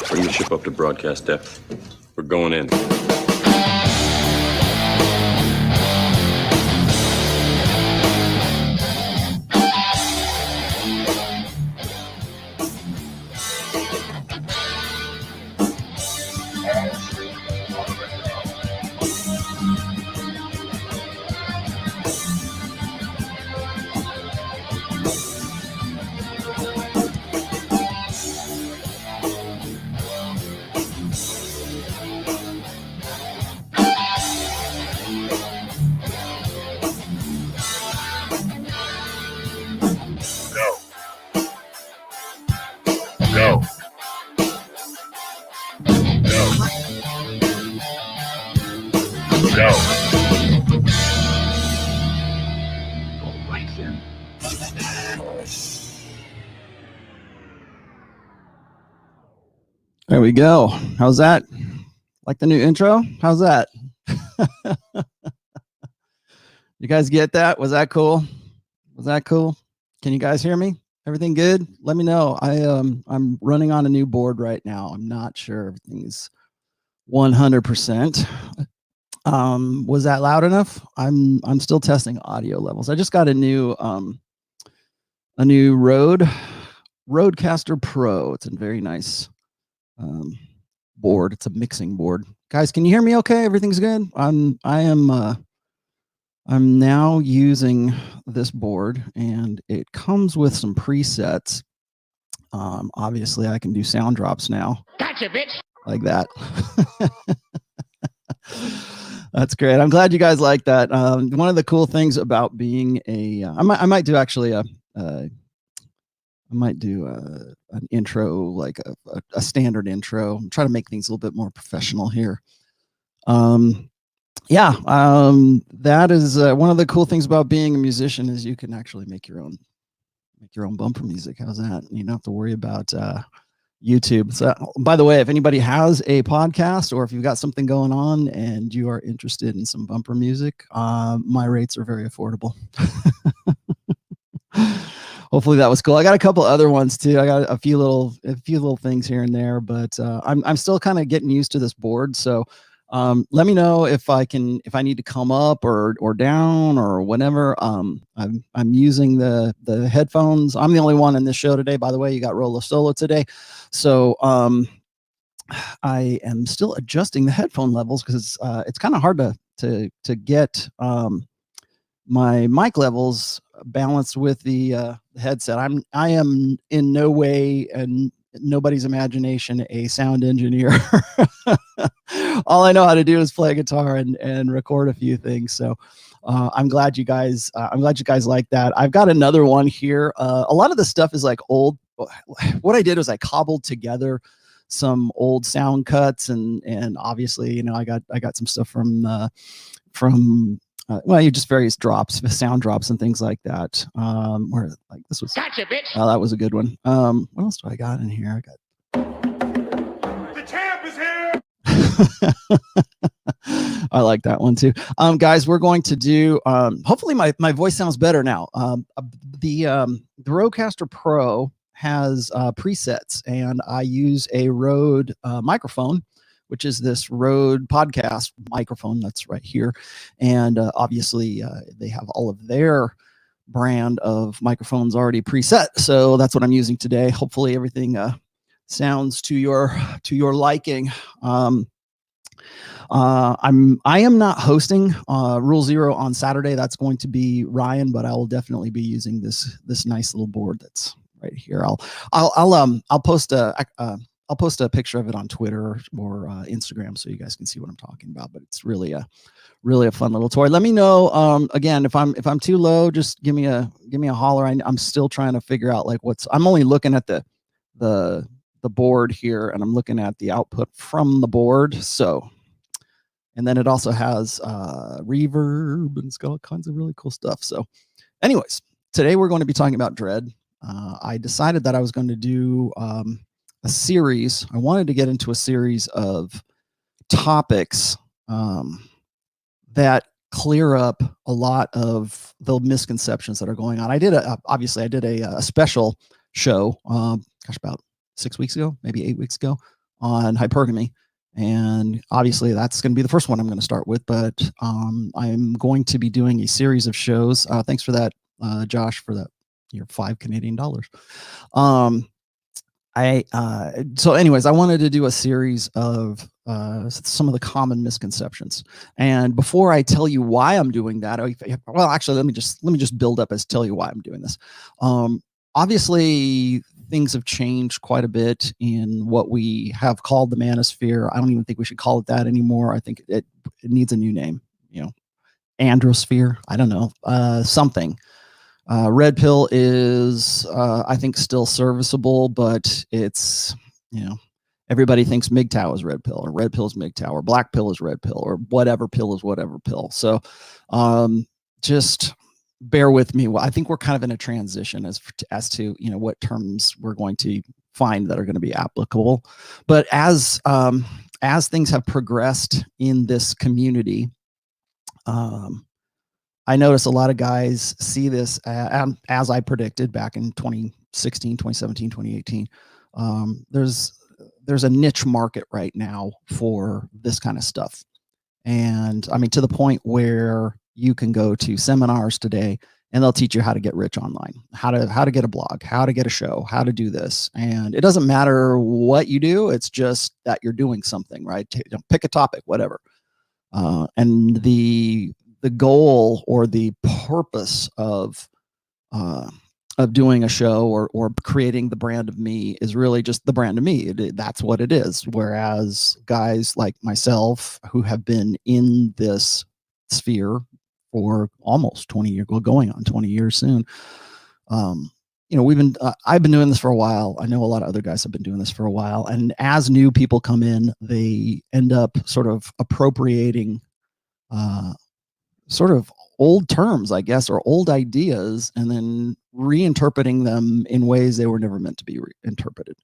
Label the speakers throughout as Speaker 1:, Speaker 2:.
Speaker 1: Bring the ship up to broadcast depth. We're going in.
Speaker 2: There we go. How's that? Like the new intro? How's that? You guys get that? Was that cool? Was that cool? Can you guys hear me? Everything good? Let me know. I'm running on a new board right now. I'm not sure everything's 100%. Was that loud enough? I'm still testing audio levels. I just got a new Rodecaster Pro. It's a very nice board. It's a mixing board. Guys, can you hear me okay? Everything's good? I'm now using this board, and it comes with some presets. Obviously I can do sound drops now.
Speaker 3: Gotcha, bitch.
Speaker 2: Like that. That's great. I'm glad you guys like that. One of the cool things about being I might do actually an intro, like a standard intro. I'm trying to make things a little bit more professional here. That is one of the cool things about being a musician is you can actually make your own bumper music. How's that? You don't have to worry about YouTube. So, by the way, if anybody has a podcast or if you've got something going on and you are interested in some bumper music, my rates are very affordable. Hopefully that was cool. I got a couple other ones too. I got a few little things here and there, but I'm still kind of getting used to this board. So let me know if I need to come up or down or whatever. I'm using the headphones. I'm the only one in this show today, by the way. You got Rollo solo today. So I am still adjusting the headphone levels because it's kind of hard to get my mic levels balanced with the headset. I am in no way and nobody's imagination a sound engineer. All I know how to do is play guitar and record a few things. So I'm glad you guys like that. I've got another one here. A lot of the stuff is like old. What I did was I cobbled together some old sound cuts and obviously, I got some stuff from just various drops, sound drops and things like that. Where like this was,
Speaker 3: gotcha, bitch.
Speaker 2: Oh, that was a good one. What else do I got in here?
Speaker 3: The champ is here.
Speaker 2: I like that one too. Guys, we're going to do, hopefully my voice sounds better now. The Rodecaster Pro has presets, and I use a Rode microphone, which is this Rode podcast microphone that's right here. And obviously they have all of their brand of microphones already preset. So that's what I'm using today. Hopefully everything sounds to your liking. I am not hosting Rule Zero on Saturday. That's going to be Ryan, but I will definitely be using this nice little board that's right here. I'll post a picture of it on Twitter or Instagram so you guys can see what I'm talking about. But it's really a fun little toy. Let me know again if I'm too low. Just give me a holler. I'm still trying to figure out like I'm only looking at the board here, and I'm looking at the output from the board. So, and then it also has reverb and it's got all kinds of really cool stuff. So, anyways, today we're going to be talking about dread. I decided that I was going to do a series. I wanted to get into a series of topics that clear up a lot of the misconceptions that are going on. Obviously I did a special show, about 6 weeks ago, maybe 8 weeks ago, on hypergamy. And obviously that's going to be the first one I'm going to start with, but I'm going to be doing a series of shows. Thanks for that, Josh, for that, your $5 Canadian. So anyways, I wanted to do a series of some of the common misconceptions. And before I tell you why I'm doing that, well, actually, let me just build up as tell you why I'm doing this. Obviously, things have changed quite a bit in what we have called the manosphere. I don't even think we should call it that anymore. I think it needs a new name, androsphere. I don't know, something. Red pill is, I think, still serviceable, but it's, everybody thinks MGTOW is red pill, or red pill is MGTOW, or black pill is red pill, or whatever pill is whatever pill. So just bear with me. Well, I think we're kind of in a transition as to what terms we're going to find that are going to be applicable. But as things have progressed in this community, I notice a lot of guys see this as I predicted back in 2016, 2017, 2018. There's a niche market right now for this kind of stuff. And I mean, to the point where you can go to seminars today and they'll teach you how to get rich online, how to get a blog, how to get a show, how to do this. And it doesn't matter what you do. It's just that you're doing something, right? Pick a topic, whatever. And the goal or the purpose of doing a show or creating the brand of me is really just the brand of me. That's what it is. Whereas guys like myself who have been in this sphere for almost 20 years, going on 20 years soon, I've been doing this for a while. I know a lot of other guys have been doing this for a while. And as new people come in, they end up sort of appropriating sort of old terms, I guess, or old ideas, and then reinterpreting them in ways they were never meant to be interpreted.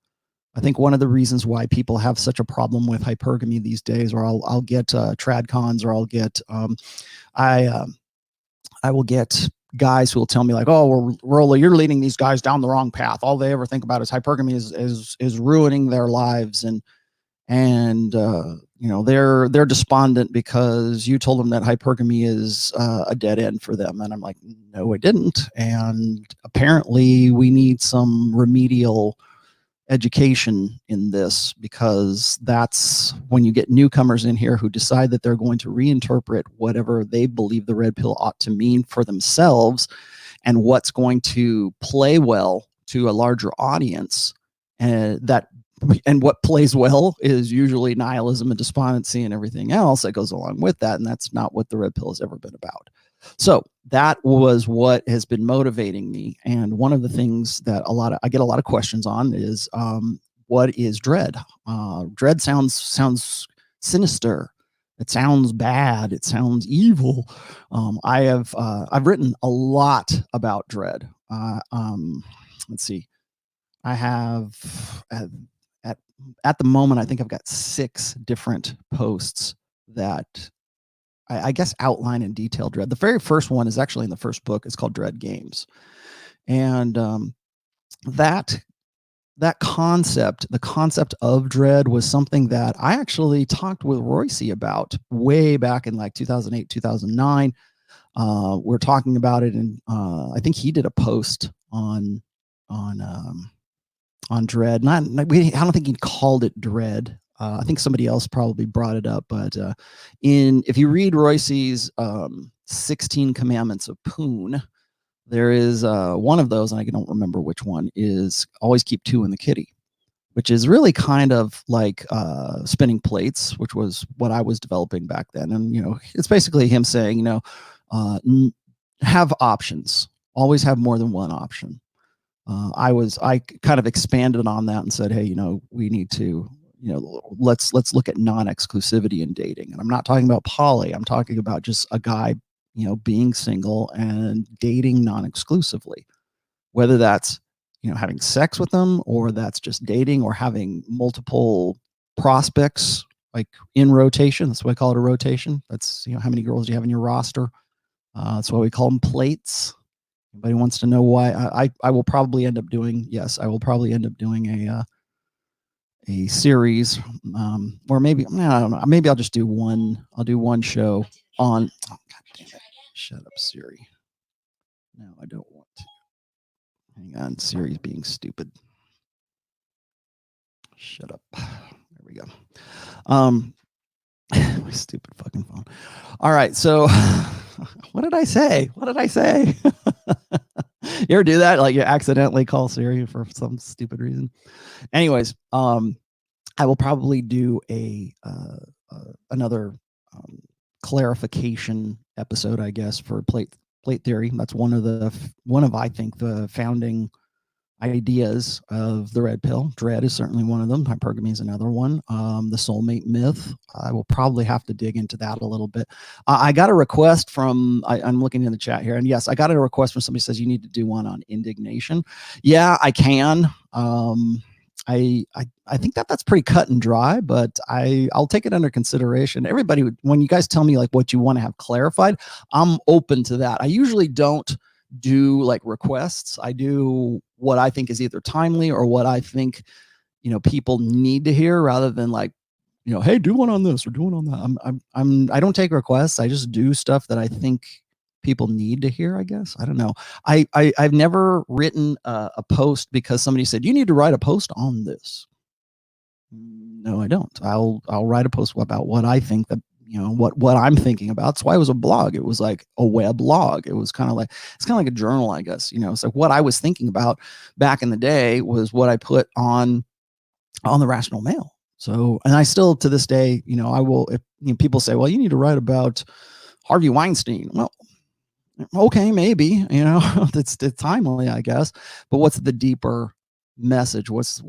Speaker 2: I think one of the reasons why people have such a problem with hypergamy these days, or I'll get tradcons, or I'll get I will get guys who will tell me like, "Oh, well, Rollo, you're leading these guys down the wrong path. All they ever think about is hypergamy is ruining their lives, and they're despondent because you told them that hypergamy is a dead end for them." And I'm like, no, it didn't. And apparently we need some remedial education in this, because that's when you get newcomers in here who decide that they're going to reinterpret whatever they believe the red pill ought to mean for themselves, and what's going to play well to a larger audience. And what plays well is usually nihilism and despondency and everything else that goes along with that. And that's not what the red pill has ever been about. So that was what has been motivating me. And one of the things that I get a lot of questions on is, what is dread? Dread sounds sinister. It sounds bad. It sounds evil. I've written a lot about dread. Let's see. I have at the moment, I think I've got 6 different posts that I guess outline in detail dread. The very first one is actually in the first book. It's called Dread Games. And that concept, the concept of dread, was something that I actually talked with Royce about way back in like 2008, 2009. We're talking about it, and I think he did a post on dread. I don't think he called it dread. I think somebody else probably brought it up, but if you read Royce's 16 Commandments of Poon, there is one of those, and I don't remember which one, is always keep 2 in the kitty, which is really kind of like spinning plates, which was what I was developing back then. And it's basically him saying, have options, always have more than one option. I kind of expanded on that and said, hey, we need to, let's look at non-exclusivity in dating. And I'm not talking about poly. I'm talking about just a guy, being single and dating non-exclusively, whether that's, having sex with them, or that's just dating, or having multiple prospects like in rotation. That's why I call it a rotation. That's, how many girls do you have in your roster? That's why we call them plates. Anybody wants to know why? I will probably end up doing, yes, I will probably end up doing a series, or maybe I don't know. Maybe I'll just do one. I'll do one show on. Oh, God damn it! Shut up, Siri. No, I don't want to. Hang on, Siri's being stupid. Shut up. There we go. My stupid fucking phone. All right, so what did I say? What did I say? You ever do that? Like you accidentally call Siri for some stupid reason. Anyways, I will probably do another clarification episode, I guess, for plate theory. That's one of I think the founding ideas of the red pill. Dread is certainly one of them. Hypergamy is another one. The soulmate myth. I will probably have to dig into that a little bit. I got a request from, I'm looking in the chat here, and yes, I got a request from somebody says you need to do one on indignation. Yeah, I can. I think that's pretty cut and dry, but I'll take it under consideration. Everybody, when you guys tell me like what you want to have clarified, I'm open to that. I usually don't do like requests. I do what I think is either timely or what I think, people need to hear, rather than like, hey, do one on this or do one on that. I don't take requests. I just do stuff that I think people need to hear, I guess. I don't know. I've never written a post because somebody said you need to write a post on this. No, I don't. I'll write a post about what I think that, what I'm thinking about. That's why it was a blog. It was like a web log. It was kind of like a journal, I guess. It's like what I was thinking about back in the day was what I put on the Rational Mail. So, and I still to this day, I will, if people say, well, you need to write about Harvey Weinstein. Well, okay, maybe, it's timely, I guess, but what's the deeper message? What's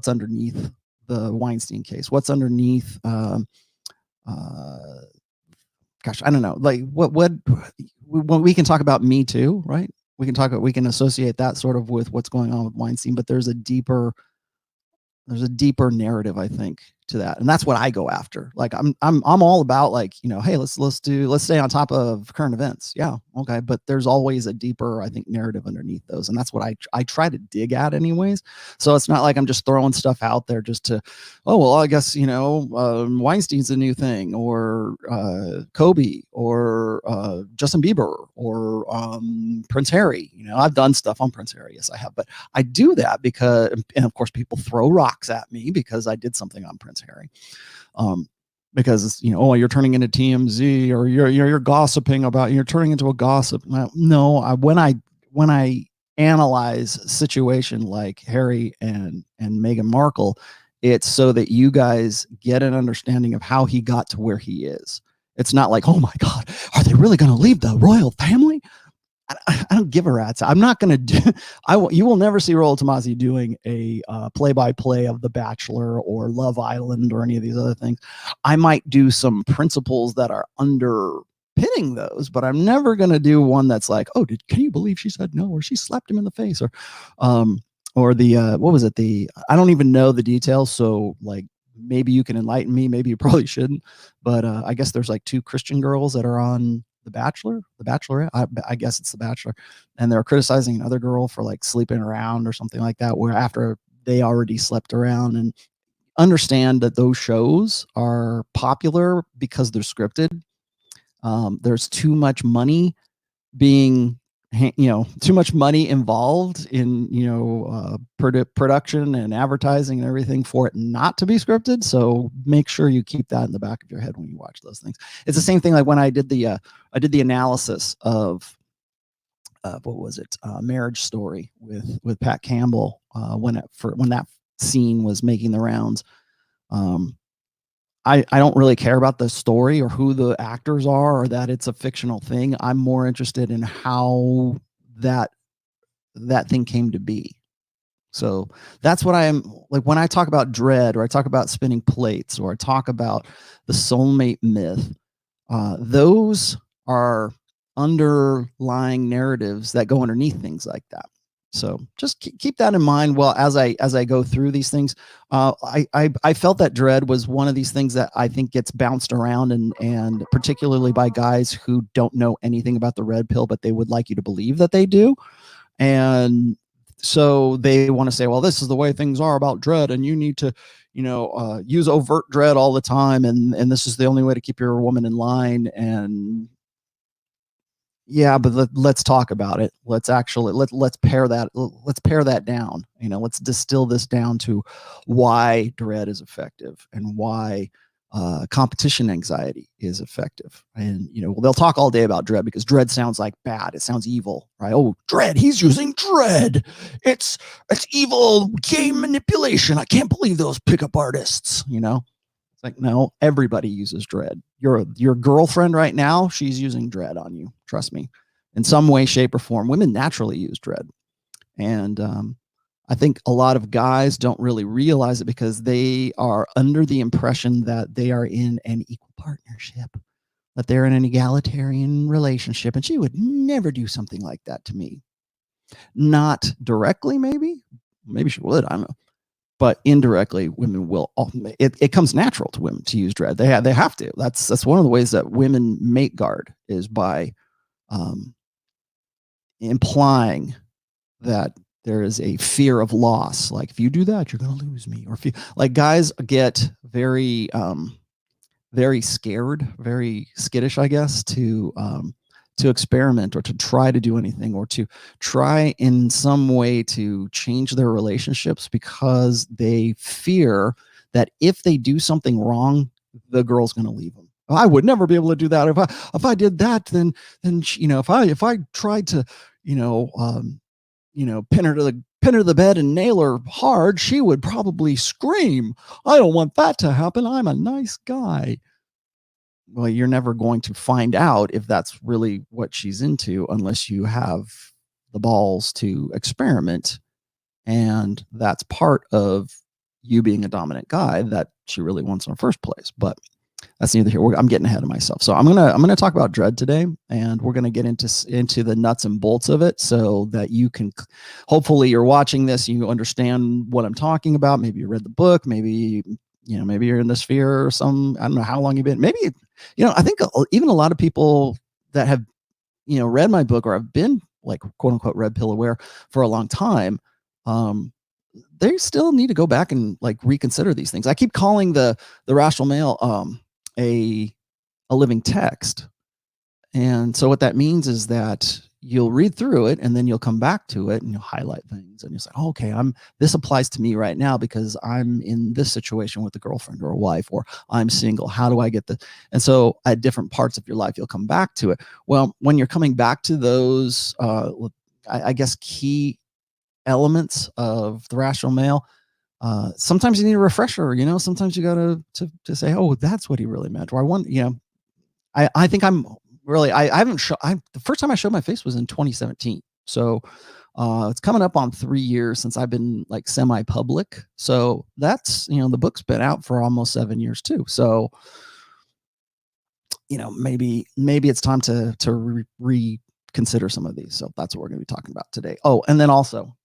Speaker 2: underneath the Weinstein case? What's underneath, gosh, I don't know. Like when we can talk about Me Too, right? We can associate that sort of with what's going on with Weinstein, but there's a deeper narrative, I think, to that, and that's what I go after. Like I'm all about like, hey, let's stay on top of current events. Yeah, okay, but there's always a deeper, I think, narrative underneath those, and that's what I try to dig at, anyways. So it's not like I'm just throwing stuff out there just to, oh well, I guess Weinstein's a new thing, or Kobe, or Justin Bieber, or Prince Harry. I've done stuff on Prince Harry, yes, I have, but I do that because, and of course, people throw rocks at me because I did something on Prince Harry, because oh, you're turning into TMZ, or you're gossiping about, you're turning into a gossip. No, when I analyze a situation like Harry and Meghan Markle, it's so that you guys get an understanding of how he got to where he is. It's not like, oh my God, are they really going to leave the royal family? I don't give a rat's. I'm not going to do. You will never see Rollo Tomassi doing a play-by-play of The Bachelor or Love Island or any of these other things. I might do some principles that are underpinning those, but I'm never going to do one that's like, oh, can you believe she said no, or she slapped him in the face, or the what was it? I don't even know the details, so like maybe you can enlighten me. Maybe you probably shouldn't, but I guess there's like 2 Christian girls that are on The Bachelor, The Bachelorette. I guess it's The Bachelor, and they're criticizing another girl for like sleeping around or something like that, where after they already slept around. And understand that those shows are popular because they're scripted. There's too much money too much money involved in production and advertising and everything for it not to be scripted. So make sure you keep that in the back of your head when you watch those things. It's the same thing like when I did the analysis of what was it, Marriage Story with Pat Campbell, when that scene was making the rounds. I don't really care about the story or who the actors are or that it's a fictional thing. I'm more interested in how that thing came to be. So that's what I'm like when I talk about dread, or I talk about spinning plates, or I talk about the soulmate myth. Those are underlying narratives that go underneath things like that. So just keep that in mind. Well, as I go through these things, I felt that dread was one of these things that I think gets bounced around, and particularly by guys who don't know anything about the red pill, but they would like you to believe that they do. And so they want to say, well, this is the way things are about dread, and you need to, use overt dread all the time, and this is the only way to keep your woman in line. And yeah, but let's talk about it. Let's actually let's pare that down. Let's distill this down to why dread is effective and why competition anxiety is effective. And they'll talk all day about dread because dread sounds like bad. It sounds evil, right? Oh, dread! He's using dread. It's evil game manipulation. I can't believe those pickup artists. It's like, no, everybody uses dread. Your girlfriend right now, she's using dread on you. Trust me, in some way, shape, or form. Women naturally use dread, and I think a lot of guys don't really realize it because they are under the impression that they are in an equal partnership, that they're in an egalitarian relationship, and she would never do something like that to me. Not directly, maybe she would. I don't know. But indirectly, women will. It comes natural to women to use dread. They have to. That's one of the ways that women mate guard is by implying that there is a fear of loss. Like, if you do that, you're going to lose me. Or if you, like, guys get very very scared, very skittish, I guess, to experiment or to try to do anything or to try in some way to change their relationships because they fear that if they do something wrong, the girl's going to leave them. I would never be able to do that. If I did that, then if I tried to pin her to the bed and nail her hard, she would probably scream. I don't want that to happen. I'm a nice guy. Well, you're never going to find out if that's really what she's into unless you have the balls to experiment. And that's part of you being a dominant guy that she really wants in the first place. But that's neither here. I'm getting ahead of myself. So I'm gonna talk about dread today, and we're gonna get into the nuts and bolts of it, so that you can, hopefully, you're watching this, you understand what I'm talking about. Maybe you read the book. Maybe maybe you're in the sphere or some. I don't know how long you've been. Maybe I think even a lot of people that have read my book or have been like quote unquote red pill aware for a long time. They still need to go back and like reconsider these things. I keep calling the rational male a living text. And so what that means is that you'll read through it and then you'll come back to it and you'll highlight things and you'll say, oh, okay, this applies to me right now because I'm in this situation with a girlfriend or a wife, or I'm single. How do I get and so at different parts of your life, you'll come back to it. Well, when you're coming back to those, I guess, key elements of the rational male, sometimes you need a refresher. Sometimes you got to say, oh, that's what he really meant. Or I think I'm really, I haven't the first time I showed my face was in 2017. So it's coming up on 3 years since I've been like semi-public. So that's, the book's been out for almost 7 years too. So, maybe it's time to reconsider some of these. So that's what we're going to be talking about today. Oh, and then also,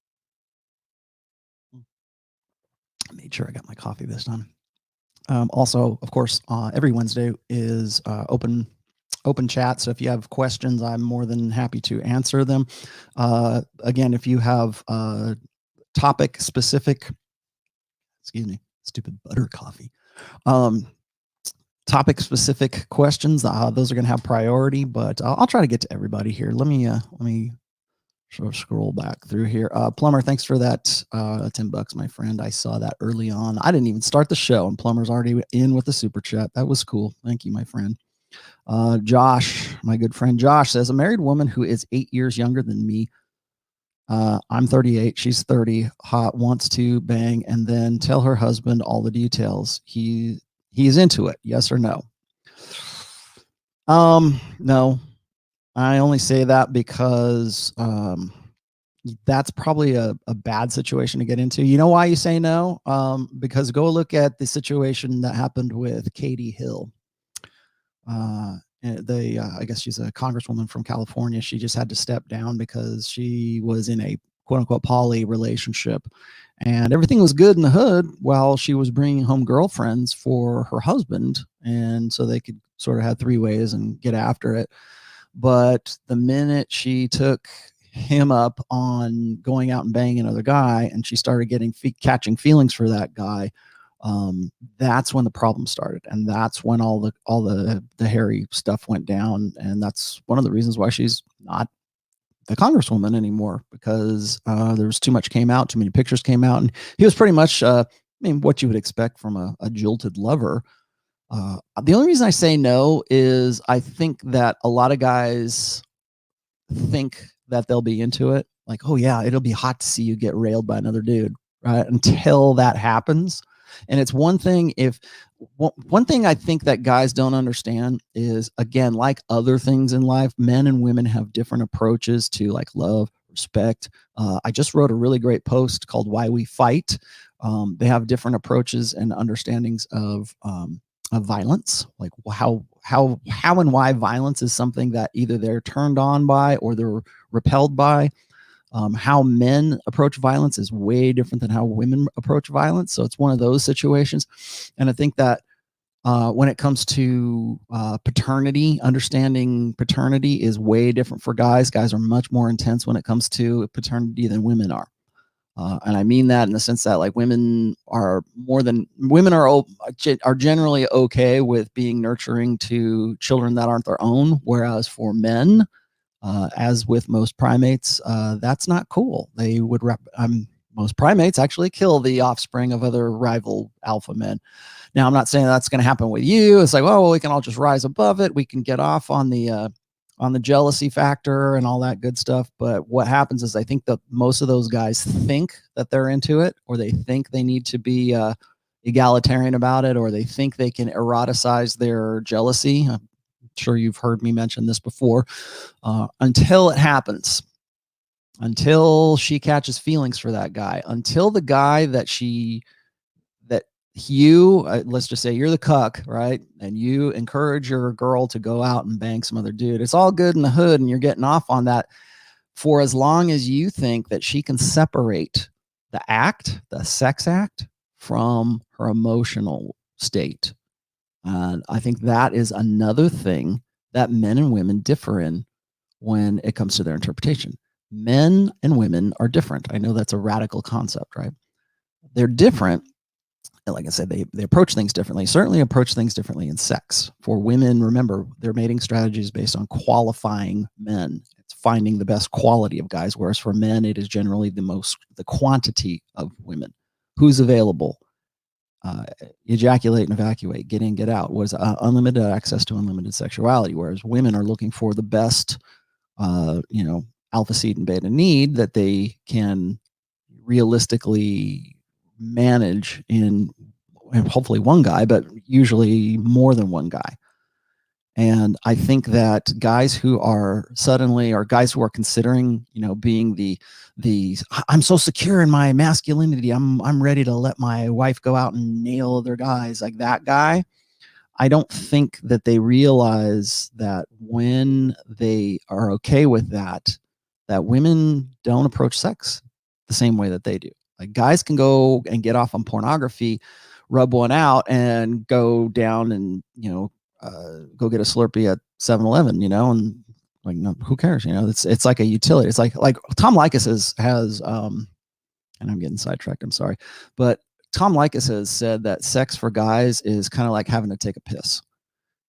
Speaker 2: I made sure I got my coffee this time. Also, of course, every Wednesday is open chat. So if you have questions, I'm more than happy to answer them. Again, if you have topic specific, excuse me, stupid butter coffee, topic specific questions, those are going to have priority, but I'll try to get to everybody here. Let me scroll back through here. Plumber, thanks for that $10, my friend. I saw that early on. I didn't even start the show and Plumber's already in with the super chat. That was cool. Thank you, my friend. Josh, my good friend Josh, says, a married woman who is 8 years younger than me. I'm 38. She's 30. Hot, wants to bang and then tell her husband all the details. He's into it. Yes or no? No. I only say that because that's probably a bad situation to get into. You know why you say no? Because go look at the situation that happened with Katie Hill. I guess she's a congresswoman from California. She just had to step down because she was in a quote unquote poly relationship, and everything was good in the hood while she was bringing home girlfriends for her husband, and so they could sort of have three ways and get after it. But the minute she took him up on going out and banging another guy, and she started catching feelings for that guy, that's when the problem started, and that's when all the hairy stuff went down, and that's one of the reasons why she's not the congresswoman anymore, because there was too much came out, too many pictures came out, and he was pretty much, I mean, what you would expect from a jilted lover. The only reason I say no is I think that a lot of guys think that they'll be into it. Like, oh yeah, it'll be hot to see you get railed by another dude, right? Until that happens. And it's one thing one thing I think that guys don't understand is, again, like other things in life, men and women have different approaches to like love, respect. I just wrote a really great post called Why We Fight. They have different approaches and understandings of violence, like how and why violence is something that either they're turned on by or they're repelled by. How men approach violence is way different than how women approach violence. So it's one of those situations. And I think that when it comes to paternity, understanding paternity is way different for guys. Guys are much more intense when it comes to paternity than women are. And I mean that in the sense that like women are generally okay with being nurturing to children that aren't their own. Whereas for men, as with most primates, that's not cool. They would most primates actually kill the offspring of other rival alpha men. Now, I'm not saying that's going to happen with you. It's like, oh, well, we can all just rise above it. We can get off on the jealousy factor and all that good stuff. But what happens is I think that most of those guys think that they're into it, or they think they need to be egalitarian about it, or they think they can eroticize their jealousy. I'm sure you've heard me mention this before. Until it happens, until she catches feelings for that guy, until the guy that let's just say you're the cuck, right? And you encourage your girl to go out and bang some other dude. It's all good in the hood and you're getting off on that for as long as you think that she can separate the sex act, from her emotional state. And I think that is another thing that men and women differ in when it comes to their interpretation. Men and women are different. I know that's a radical concept, right? They're different. And like I said, they approach things differently, certainly approach things differently in sex. For women, remember, their mating strategy is based on qualifying men. It's finding the best quality of guys, whereas for men, it is generally the quantity of women. Who's available? Ejaculate and evacuate, get in, get out, was unlimited access to unlimited sexuality, whereas women are looking for the best, alpha, seed, and beta need that they can realistically manage in hopefully one guy, but usually more than one guy. And I think that guys who are considering, being the I'm so secure in my masculinity, I'm ready to let my wife go out and nail other guys, like that guy. I don't think that they realize that when they are okay with that women don't approach sex the same way that they do. Like guys can go and get off on pornography, rub one out, and go down and go get a Slurpee at 7-Eleven, and like, no, who cares? It's like a utility. It's like Tom Likas has and I'm getting sidetracked, I'm sorry, but Tom Likas has said that sex for guys is kind of like having to take a piss.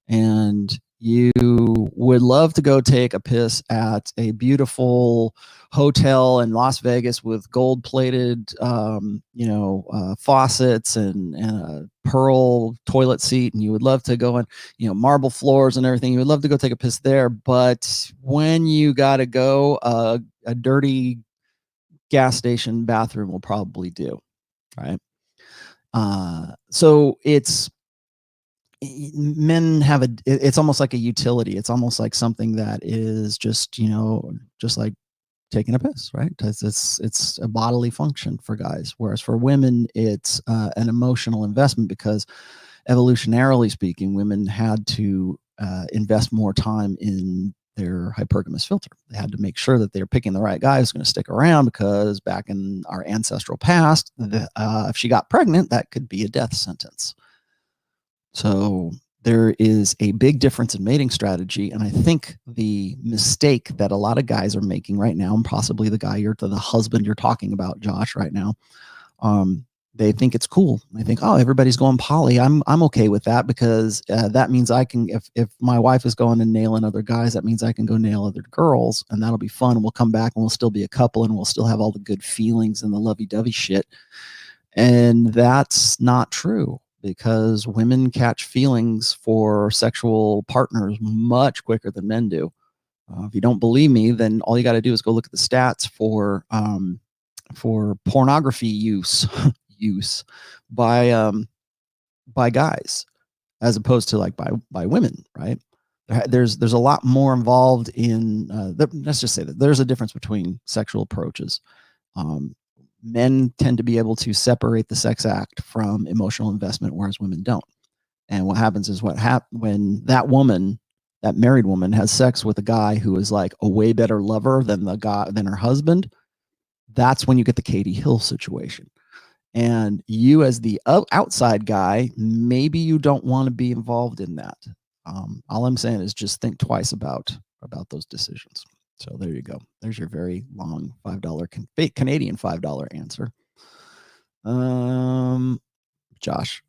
Speaker 2: And you would love to go take a piss at a beautiful hotel in Las Vegas with gold-plated, faucets and a pearl toilet seat, and you would love to go on, marble floors and everything. You would love to go take a piss there, but when you got to go, a dirty gas station bathroom will probably do, right? So men have it's almost like a utility. It's almost like something that is just like taking a piss, right? It's a bodily function for guys, whereas for women it's an emotional investment, because evolutionarily speaking, women had to invest more time in their hypergamous filter. They had to make sure that they're picking the right guy who's going to stick around, because back in our ancestral past, if she got pregnant, that could be a death sentence. So there is a big difference in mating strategy. And I think the mistake that a lot of guys are making right now, and possibly the husband you're talking about, Josh, right now, they think it's cool. They think, oh, everybody's going poly. I'm okay with that because that means I can, if my wife is going and nailing other guys, that means I can go nail other girls, and that'll be fun. And we'll come back and we'll still be a couple, and we'll still have all the good feelings and the lovey-dovey shit. And that's not true, because women catch feelings for sexual partners much quicker than men do. If you don't believe me, then all you got to do is go look at the stats for pornography use by guys as opposed to like by women, right? There's a lot more involved in let's just say that there's a difference between sexual approaches. Men tend to be able to separate the sex act from emotional investment, whereas women don't. And what happens is when that married woman has sex with a guy who is like a way better lover than her husband, that's when you get the Katie Hill situation. And you, as the outside guy, maybe you don't want to be involved in that. All I'm saying is just think twice about those decisions. So there you go. There's your very long $5 Canadian $5 answer. Josh,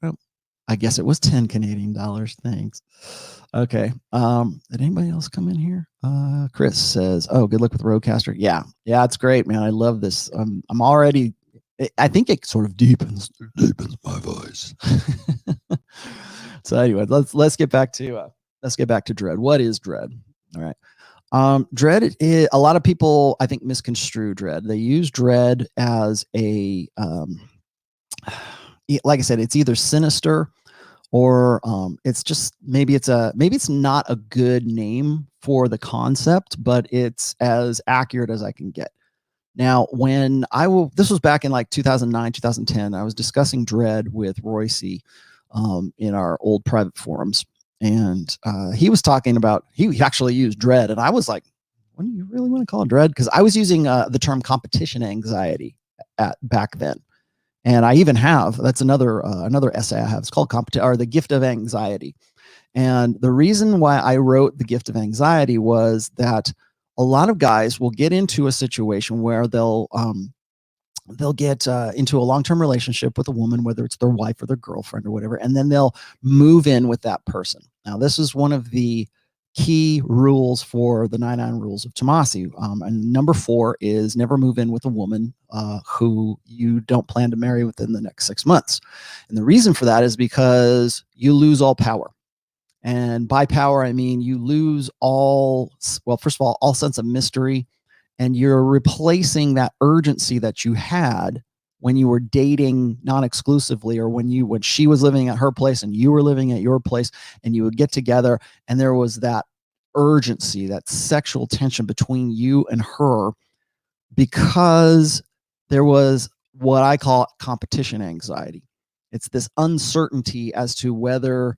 Speaker 2: I guess it was 10 Canadian dollars. Thanks. Okay. Did anybody else come in here? Chris says, oh, good luck with Rodecaster. Yeah, it's great, man. I love this. I'm already, I think it sort of deepens my voice. So anyway, let's get back to dread. What is dread? All right. Dread is, a lot of people, I think, misconstrue dread. They use dread as a, like I said, it's either sinister or it's just maybe it's not a good name for the concept, but it's as accurate as I can get. Now, this was back in like 2009, 2010, I was discussing dread with Royce in our old private forums. And he was talking about, he actually used dread. And I was like, what do you really want to call it dread? Because I was using the term competition anxiety back then. And I even have, that's another essay I have. It's called The Gift of Anxiety. And the reason why I wrote The Gift of Anxiety was that a lot of guys will get into a situation where they'll get into a long-term relationship with a woman, whether it's their wife or their girlfriend or whatever, and then they'll move in with that person. Now, this is one of the key rules for the 99 rules of Tomassi. And number 4 is never move in with a woman who you don't plan to marry within the next 6 months. And the reason for that is because you lose all power. And by power, I mean you lose first of all sense of mystery, and you're replacing that urgency that you had when you were dating non-exclusively, or when she was living at her place and you were living at your place, and you would get together and there was that urgency, that sexual tension between you and her, because there was what I call competition anxiety. It's this uncertainty as to whether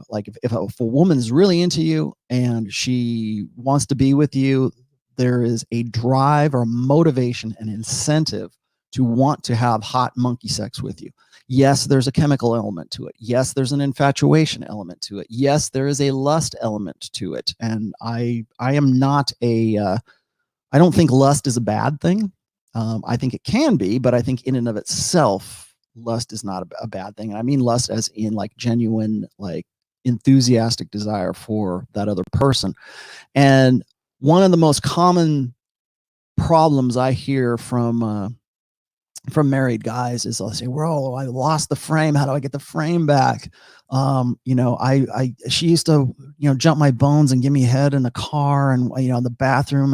Speaker 2: like if a woman is really into you and she wants to be with you, there is a drive or motivation and incentive to want to have hot monkey sex with you. Yes, there's a chemical element to it. Yes, there's an infatuation element to it. Yes, there is a lust element to it. And I am not I don't think lust is a bad thing. I think it can be, but I think in and of itself, lust is not a bad thing. And I mean lust as in like genuine, like enthusiastic desire for that other person. And one of the most common problems I hear from married guys is they'll say, "Rollo, I lost the frame. How do I get the frame back? She used to, jump my bones and give me head in the car and, the bathroom,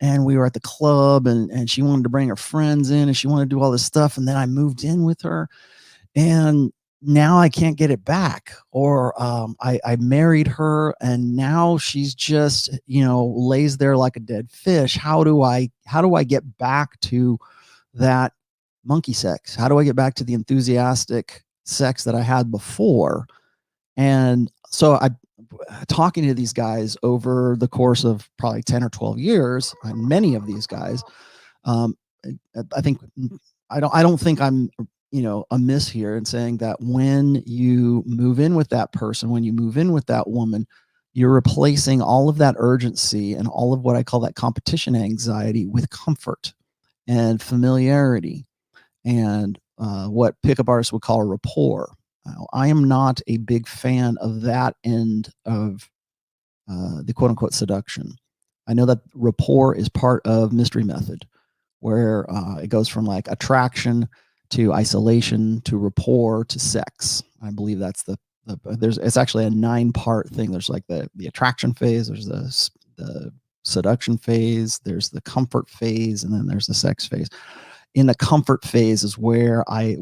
Speaker 2: and we were at the club, and she wanted to bring her friends in, and she wanted to do all this stuff. And then I moved in with her, and now I can't get it back. Or I married her, and now she's just, lays there like a dead fish. How do I get back to that monkey sex? How do I get back to the enthusiastic sex that I had before?" And so I talking to these guys over the course of probably 10 or 12 years, and many of these guys, I don't think I'm amiss here in saying that when you move in with that person, when you move in with that woman, you're replacing all of that urgency and all of what I call that competition anxiety with comfort and familiarity and what pickup artists would call rapport. I am not a big fan of that end of the quote unquote seduction. I know that rapport is part of mystery method, where it goes from like attraction to isolation to rapport to sex. I believe that's it's actually a 9-part thing. There's like the attraction phase, there's the seduction phase, there's the comfort phase, and then there's the sex phase. In the comfort phase is where I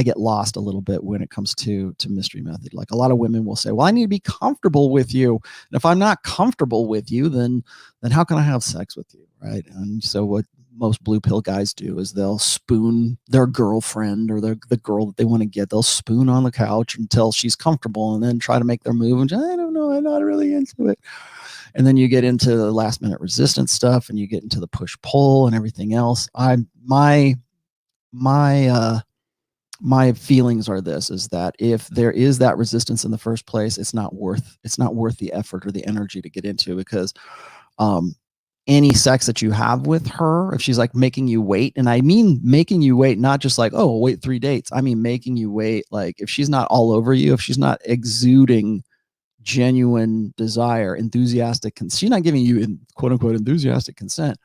Speaker 2: get lost a little bit when it comes to mystery method. Like a lot of women will say, well, I need to be comfortable with you. And if I'm not comfortable with you, then how can I have sex with you? Right. And so what most blue pill guys do is they'll spoon their girlfriend or the girl that they want to get. They'll spoon on the couch until she's comfortable and then try to make their move. And I don't know, I'm not really into it. And then you get into the last minute resistance stuff and you get into the push pull and everything else. My feelings are this, is that if there is that resistance in the first place, it's not worth the effort or the energy to get into, because any sex that you have with her, if she's like making you wait, and I mean making you wait, not just like, oh, wait 3 dates. I mean making you wait. Like if she's not all over you, if she's not exuding genuine desire, enthusiastic consent, she's not giving you in quote unquote enthusiastic consent,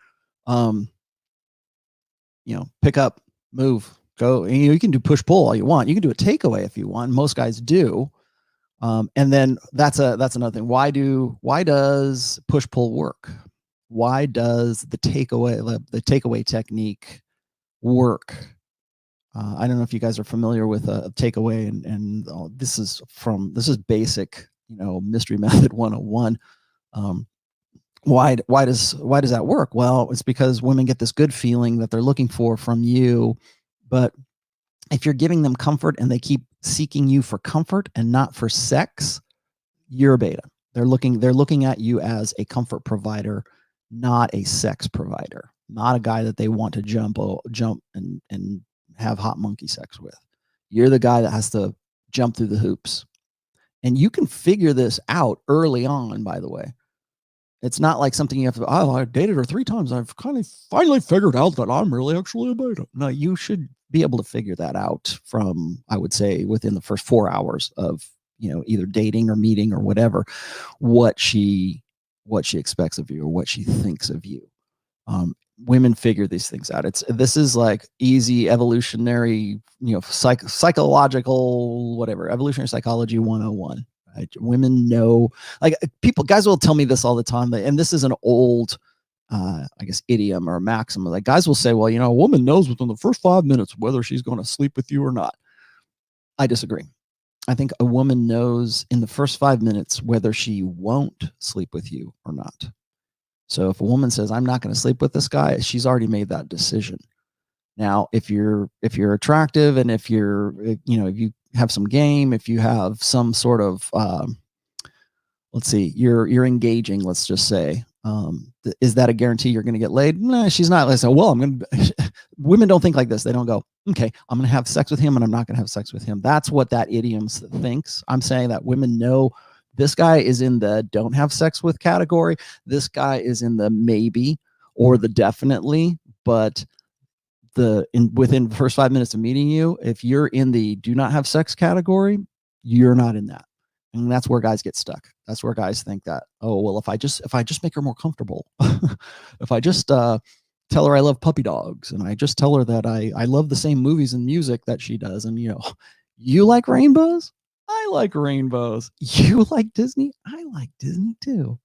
Speaker 2: pick up, move, go. And, you can do push pull all you want. You can do a takeaway if you want. Most guys do. And then that's another thing. Why does push pull work? Why does the takeaway technique work? I don't know if you guys are familiar with a takeaway, and this is basic, mystery method 101. Why does that work? Well, it's because women get this good feeling that they're looking for from you, but if you're giving them comfort and they keep seeking you for comfort and not for sex, you're a beta. They're looking at you as a comfort provider, not a sex provider, not a guy that they want to jump and have hot monkey sex with. You're the guy that has to jump through the hoops. And you can figure this out early on, by the way. It's not like something you have to, I dated her 3 times. I've kind of finally figured out that I'm really actually a beta. No, you should be able to figure that out from, I would say, within the first 4 hours of, either dating or meeting or whatever, what she expects of you or what she thinks of you. Women figure these things out. This is like easy evolutionary, psychological, whatever, evolutionary psychology 101. Right? Women know, like guys will tell me this all the time, and this is an old, I guess, idiom or maxim. Like guys will say, well, a woman knows within the first 5 minutes whether she's going to sleep with you or not. I disagree. I think a woman knows in the first 5 minutes whether she won't sleep with you or not. So if a woman says, I'm not going to sleep with this guy, she's already made that decision. Now, if you're attractive and if if you have some game, if you have some sort of, let's see, you're engaging, let's just say, is that a guarantee you're going to get laid? No, she's not. Like, so, well, women don't think like this. They don't go, okay, I'm going to have sex with him and I'm not going to have sex with him. That's what that idiom thinks. I'm saying that women know this guy is in the don't have sex with category. This guy is in the maybe or the definitely, but within the first 5 minutes of meeting you, if you're in the do not have sex category, you're not in that. And that's where guys get stuck. That's where guys think that, oh, well, if I just make her more comfortable, if I just tell her I love puppy dogs and I just tell her that I love the same movies and music that she does. And, you like rainbows? I like rainbows. You like Disney? I like Disney too.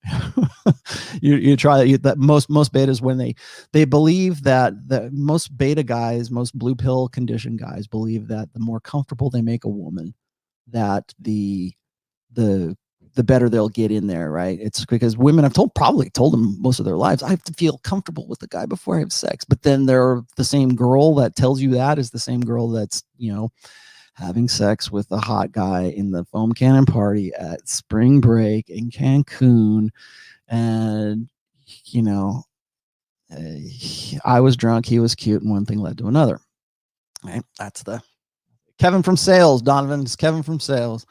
Speaker 2: you try that. Most betas, when they believe that most beta guys, most blue pill condition guys believe that the more comfortable they make a woman, that the better they'll get in there, right? It's because women have probably told them most of their lives, I have to feel comfortable with the guy before I have sex. But then they're the same girl that tells you that is the same girl that's, having sex with a hot guy in the foam cannon party at spring break in Cancun. And, I was drunk, he was cute, and one thing led to another. Right? That's the Kevin from sales, Donovan. It's Kevin from sales.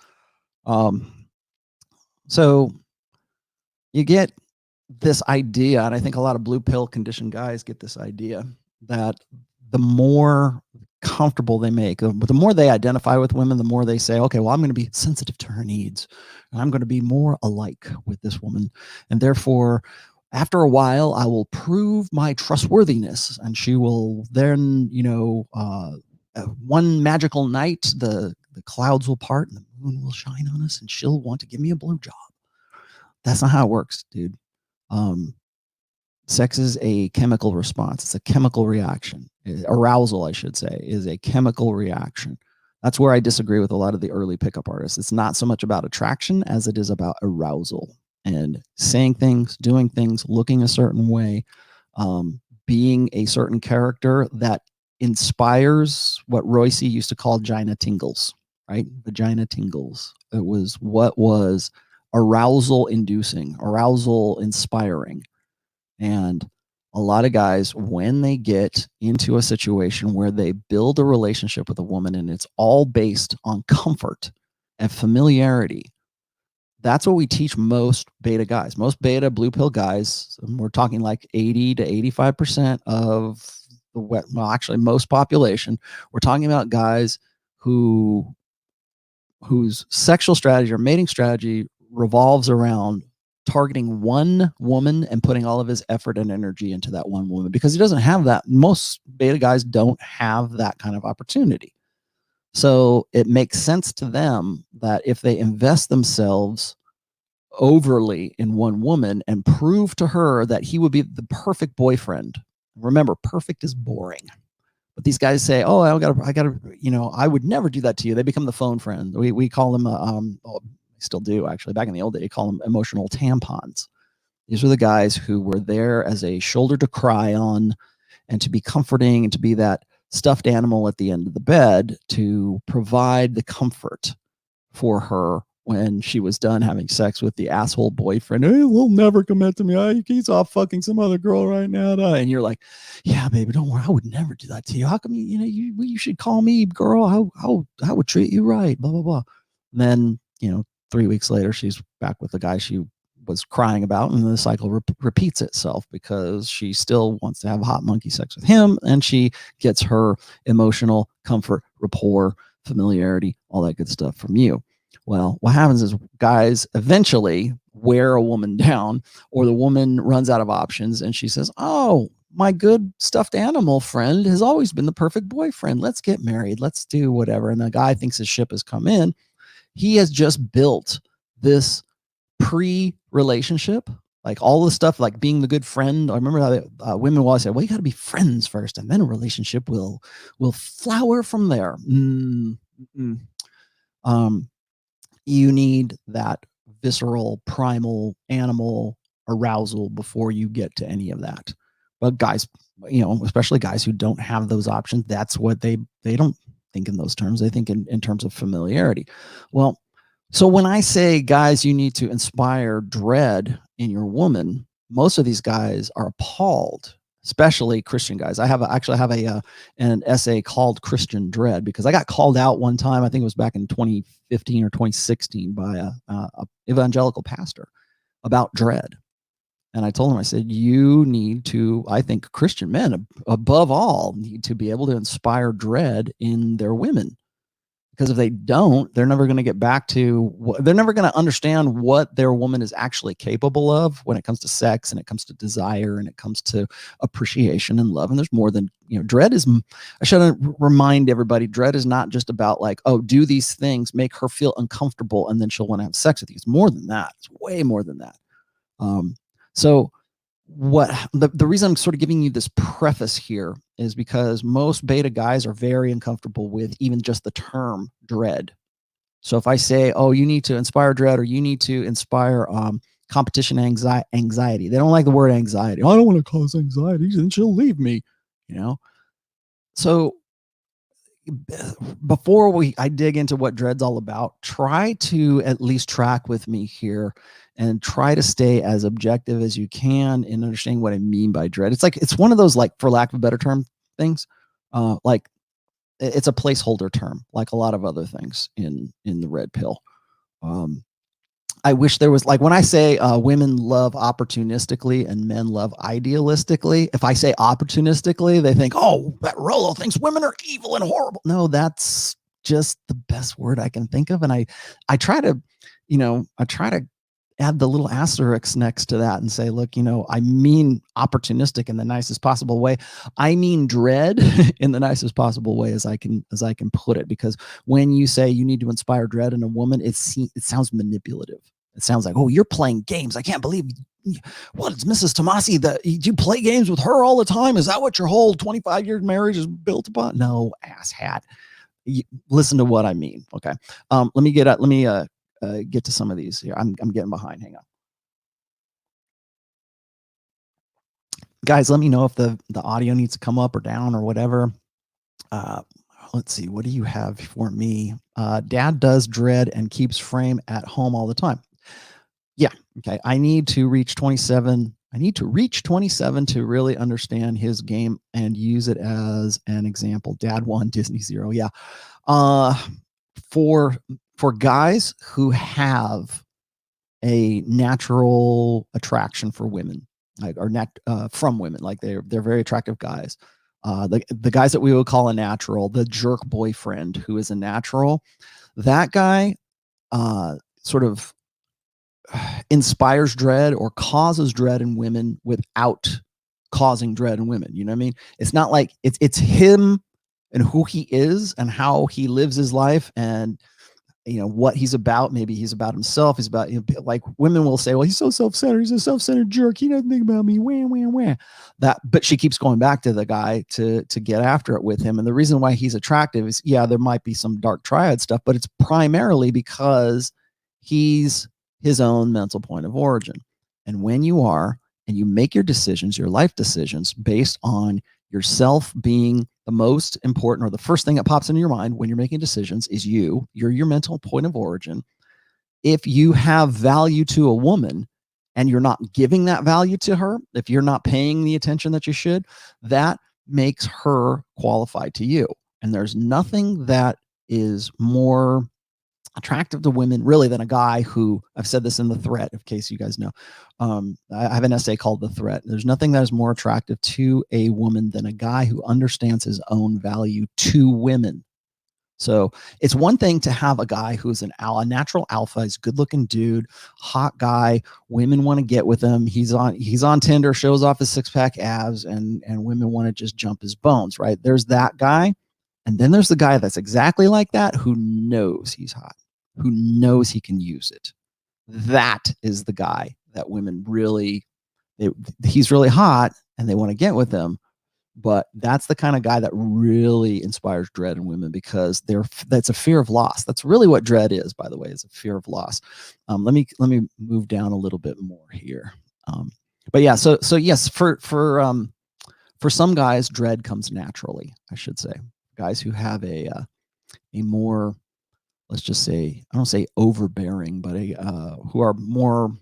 Speaker 2: So you get this idea, and I think a lot of blue pill conditioned guys get this idea that the more comfortable they make, the more they identify with women, the more they say, okay, well, I'm going to be sensitive to her needs, and I'm going to be more alike with this woman, and therefore, after a while, I will prove my trustworthiness, and she will then, one magical night, the clouds will part and the moon will shine on us, and she'll want to give me a blowjob. That's not how it works, dude. Sex is a chemical response. It's a chemical reaction. Arousal, I should say, is a chemical reaction. That's where I disagree with a lot of the early pickup artists. It's not so much about attraction as it is about arousal and saying things, doing things, looking a certain way, being a certain character that inspires what Royce used to call vagina tingles, right? Vagina tingles. It was what was arousal inducing, arousal inspiring. And a lot of guys, when they get into a situation where they build a relationship with a woman and it's all based on comfort and familiarity, that's what we teach most beta guys. Most beta blue pill guys, we're talking like 80 to 85% of the well, actually most population, we're talking about guys whose sexual strategy or mating strategy revolves around targeting one woman and putting all of his effort and energy into that one woman, because he doesn't have that. Most beta guys don't have that kind of opportunity. So it makes sense to them that if they invest themselves overly in one woman and prove to her that he would be the perfect boyfriend. Remember, perfect is boring. But these guys say, "Oh, I gotta, I would never do that to you." They become the phone friend. We call them, still do actually. Back in the old day, you call them emotional tampons. These are the guys who were there as a shoulder to cry on, and to be comforting, and to be that stuffed animal at the end of the bed to provide the comfort for her when she was done having sex with the asshole boyfriend. Hey, he'll never commit to me. He's off fucking some other girl right now. And you're like, yeah, baby, don't worry. I would never do that to you. How come you should call me, girl? I would treat you right. Blah, blah, blah. And then, 3 weeks later, she's back with the guy she was crying about, and the cycle repeats itself because she still wants to have hot monkey sex with him, and she gets her emotional comfort, rapport, familiarity, all that good stuff from you. Well, what happens is guys eventually wear a woman down, or the woman runs out of options and she says, "Oh, my good stuffed animal friend has always been the perfect boyfriend. Let's get married. Let's do whatever." And the guy thinks his ship has come in. He has just built this pre-relationship, like all the stuff, like being the good friend. I remember how women always say, "Well, you got to be friends first, and then a relationship will flower from there." You need that visceral, primal, animal arousal before you get to any of that. But guys, especially guys who don't have those options, that's what they don't think in those terms. They think in terms of familiarity. Well, so when I say, guys, you need to inspire dread in your woman, most of these guys are appalled, especially Christian guys. I actually have an essay called Christian Dread, because I got called out one time, I think it was back in 2015 or 2016, by a evangelical pastor about dread. And I told him, I said, you need to, I think Christian men above all need to be able to inspire dread in their women. Because if they don't, they're never going to get back to, they're never going to understand what their woman is actually capable of when it comes to sex, and it comes to desire, and it comes to appreciation and love. And there's more than, dread is, I should remind everybody, dread is not just about like, oh, do these things, make her feel uncomfortable, and then she'll want to have sex with you. It's more than that. It's way more than that. So what the reason I'm sort of giving you this preface here is because most beta guys are very uncomfortable with even just the term dread. So if I say, oh, you need to inspire dread, or you need to inspire competition anxiety, they don't like the word anxiety. I don't want to cause anxiety, and she'll leave me, So before I dig into what dread's all about, try to at least track with me here and try to stay as objective as you can in understanding what I mean by dread. It's one of those, like, for lack of a better term, things like it's a placeholder term, like a lot of other things in the red pill. I wish there was, like, when I say women love opportunistically and men love idealistically, if I say opportunistically, they think, oh, that Rollo thinks women are evil and horrible. No, that's just the best word I can think of. And I try to, add the little asterisk next to that and say, look, I mean opportunistic in the nicest possible way. I mean dread in the nicest possible way as I can put it, because when you say you need to inspire dread in a woman, it sounds manipulative. It sounds like, oh, you're playing games. I can't believe what is Mrs. Tomassi, that you play games with her all the time. Is that what your whole 25-year marriage is built upon? No, asshat. Listen to what I mean. Okay. Let me get to some of these here. I'm getting behind. Hang on. Guys, let me know if the audio needs to come up or down or whatever. Let's see. What do you have for me? Dad does dread and keeps frame at home all the time. Yeah. Okay. I need to reach 27. I need to reach 27 to really understand his game and use it as an example. Dad 1, Disney 0. Yeah. For guys who have a natural attraction for women, like, or from women, like they're very attractive guys. The guys that we would call a natural, the jerk boyfriend who is a natural, that guy sort of inspires dread or causes dread in women without causing dread in women. You know what I mean? It's not like it's him and who he is and how he lives his life and what he's about. Maybe he's about himself. He's about, like, women will say, well, he's so self-centered. He's a self-centered jerk. He doesn't think about me. Wah. But she keeps going back to the guy to get after it with him. And the reason why he's attractive is, yeah, there might be some dark triad stuff, but it's primarily because he's his own mental point of origin. And when you make your decisions, your life decisions, based on yourself being the most important, or the first thing that pops into your mind when you're making decisions is you're your mental point of origin. If you have value to a woman and you're not giving that value to her, if you're not paying the attention that you should, that makes her qualified to you. And there's nothing that is more attractive to women really than a guy who, I've said this in the threat, in case you guys know, I have an essay called The Threat. There's nothing that is more attractive to a woman than a guy who understands his own value to women. So it's one thing to have a guy who's a natural alpha. He's a good looking dude, hot guy. Women want to get with him. He's on Tinder, shows off his 6-pack abs, and women want to just jump his bones, right? There's that guy. And then there's the guy that's exactly like that, who knows he's hot, who knows he can use it. That is the guy that women really, he's really hot and they want to get with him. But that's the kind of guy that really inspires dread in women, because that's a fear of loss. That's really what dread is, by the way, is a fear of loss. Let me move down a little bit more here. But yeah, so yes, for some guys, dread comes naturally, I should say. Guys who have a more, let's just say, I don't say overbearing, but who are more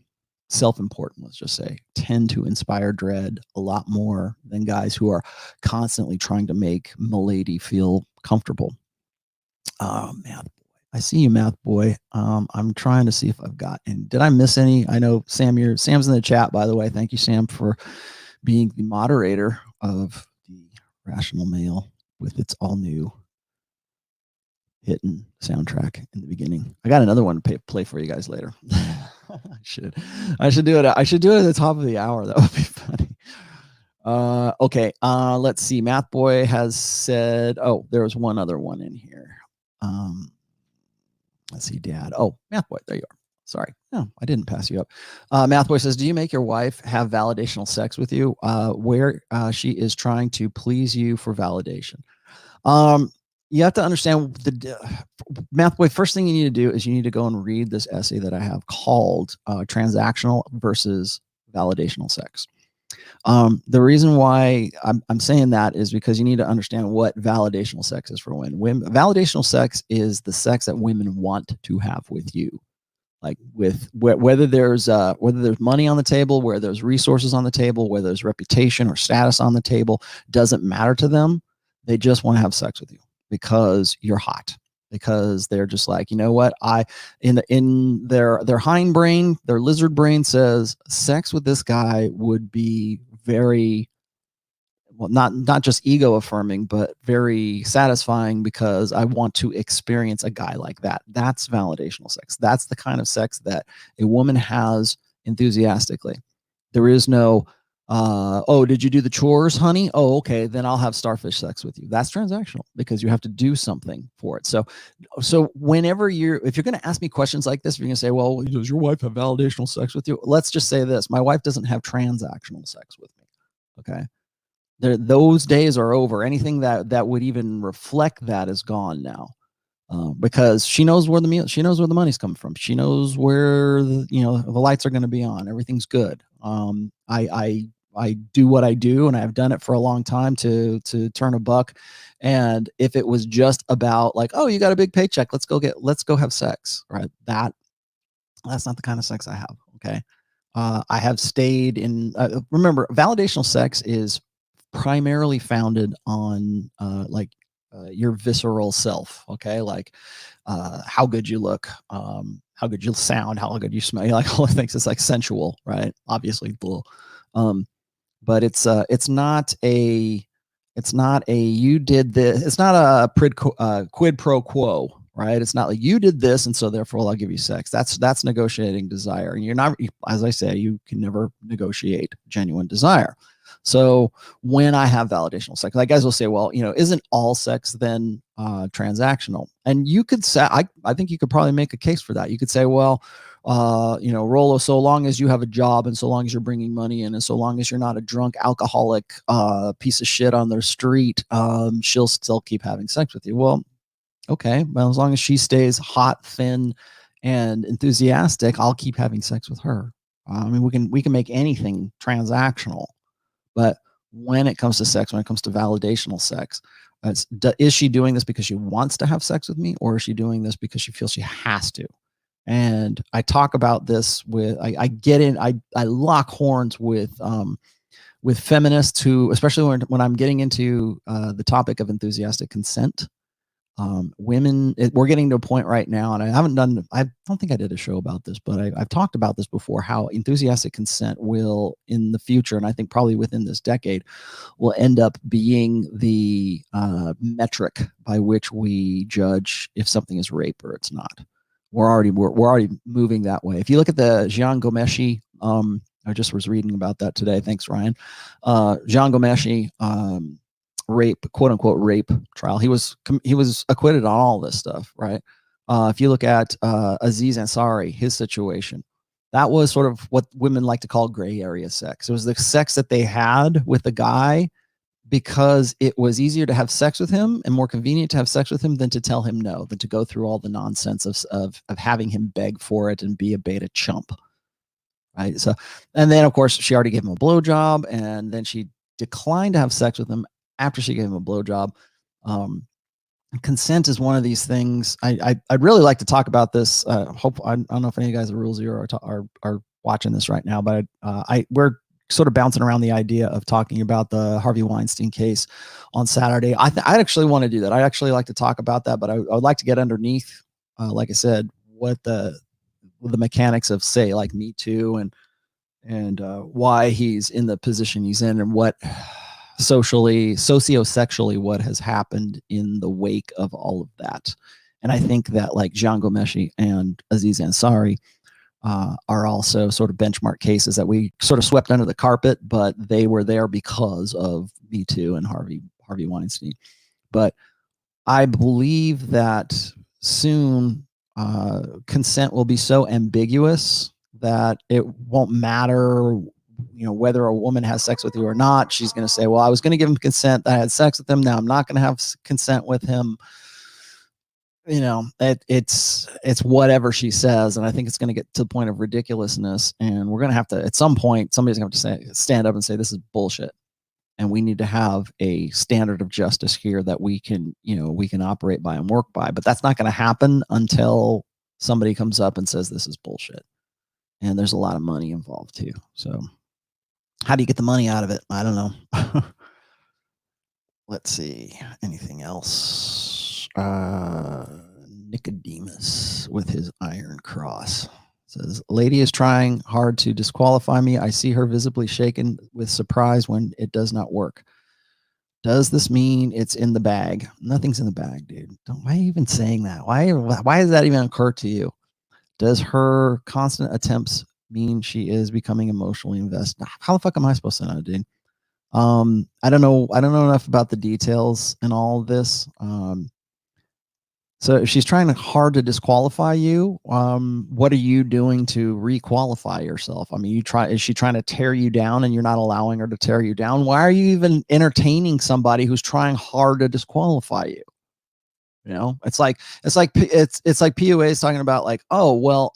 Speaker 2: self-important, let's just say, tend to inspire dread a lot more than guys who are constantly trying to make milady feel comfortable. Math boy, I see you, math boy. I'm trying to see if I've got, and did I miss any? I know Sam's in the chat, by the way. Thank you, Sam, for being the moderator of the Rational Male with its all new hitting soundtrack in the beginning. I got another one to play for you guys later. I should do it. I should do it at the top of the hour. That would be funny. Okay. Let's see. Math Boy has said, oh, there was one other one in here. Let's see, Dad. Oh, Math Boy. There you are. Sorry. No, I didn't pass you up. Math Boy says, do you make your wife have validational sex with you where she is trying to please you for validation? You have to understand Math Boy. First thing you need to do is you need to go and read this essay that I have called transactional versus validational sex. The reason why I'm saying that is because you need to understand what validational sex is for women. Validational sex is the sex that women want to have with you. Like whether there's money on the table, where there's resources on the table, whether there's reputation or status on the table, doesn't matter to them. They just want to have sex with you because you're hot, because they're just like, you know what, in their hindbrain, their lizard brain says sex with this guy would be very, well, not just ego affirming, but very satisfying, because I want to experience a guy like that. That's validational sex. That's the kind of sex that a woman has enthusiastically. There is no, oh, did you do the chores, honey? Oh, okay, then I'll have starfish sex with you. That's transactional, because you have to do something for it. So whenever if you're going to ask me questions like this, you're going to say, well, does your wife have validational sex with you? Let's just say this: my wife doesn't have transactional sex with me. Okay. Those days are over. Anything that would even reflect that is gone now, because she knows where the money's coming from. She knows where the lights are going to be on. Everything's good. I do what I do, and I've done it for a long time to turn a buck. And if it was just about like, oh, you got a big paycheck, let's go have sex, right? That's not the kind of sex I have. Okay. I have stayed in. Remember, validational sex is primarily founded on your visceral self. Okay, like how good you look, how good you sound, how good you smell, like all the things. It's like sensual, right? Obviously, but it's not a you did this. It's not a quid pro quo. Right? It's not like you did this, and so therefore I'll give you sex. That's negotiating desire, and you're not, as I say, you can never negotiate genuine desire. So when I have validational sex, like guys will say, well, isn't all sex then transactional? And you could say, I think you could probably make a case for that. You could say, well, Rollo, so long as you have a job, and so long as you're bringing money in, and so long as you're not a drunk alcoholic piece of shit on their street, she'll still keep having sex with you. Well, okay, well, as long as she stays hot, thin, and enthusiastic, I'll keep having sex with her. I mean, we can make anything transactional, but when it comes to sex, when it comes to validational sex, is she doing this because she wants to have sex with me, or is she doing this because she feels she has to? And I talk about this with I lock horns with feminists who, especially when I'm getting into the topic of enthusiastic consent. Women, we're getting to a point right now, and I don't think I did a show about this, but I've talked about this before, how enthusiastic consent will in the future, and I think probably within this decade, will end up being the metric by which we judge if something is rape or it's not. We're already moving that way. If you look at the Jian Ghomeshi, I just was reading about that today. Thanks, Ryan. Jian Ghomeshi, rape, quote unquote rape trial. He was acquitted on all this stuff, right? If you look at Aziz Ansari, his situation, that was sort of what women like to call gray area sex. It was the sex that they had with the guy because it was easier to have sex with him and more convenient to have sex with him than to tell him no, than to go through all the nonsense of having him beg for it and be a beta chump. Right. So, and then of course she already gave him a blowjob, and then she declined to have sex with him after she gave him a blowjob. Consent is one of these things. I'd really like to talk about this. I don't know if any of you guys at Rule Zero are watching this right now, but we're sort of bouncing around the idea of talking about the Harvey Weinstein case on Saturday. I'd actually want to do that. I'd actually like to talk about that, but I would like to get underneath, like I said, what the mechanics of, say, like Me Too and why he's in the position he's in, and what sociosexually what has happened in the wake of all of that. And I think that like Jian Ghomeshi and Aziz Ansari are also sort of benchmark cases that we sort of swept under the carpet, but they were there because of Me Too and Harvey Weinstein. But I believe that soon consent will be so ambiguous that it won't matter, whether a woman has sex with you or not. She's going to say, well, I was going to give him consent, I had sex with him, now I'm not going to have consent with him. It's whatever she says. And I think it's going to get to the point of ridiculousness, and we're going to have to, at some point, somebody's going to have to stand up and say, this is bullshit. And we need to have a standard of justice here that we can operate by and work by. But that's not going to happen until somebody comes up and says this is bullshit. And there's a lot of money involved too. So how do you get the money out of it? I don't know. Let's see. Anything else? Nicodemus with his iron cross says, lady is trying hard to disqualify me. I see her visibly shaken with surprise when it does not work. Does this mean it's in the bag? Nothing's in the bag, dude. Why are you even saying that? Why does that even occur to you? Does her constant attempts mean she is becoming emotionally invested? How the fuck am I supposed to know, dude? I don't know enough about the details and all of this. So if she's trying hard to disqualify you, what are you doing to requalify yourself? I mean, is she trying to tear you down and you're not allowing her to tear you down? Why are you even entertaining somebody who's trying hard to disqualify you? You know, it's like PUA is talking about like, oh, well,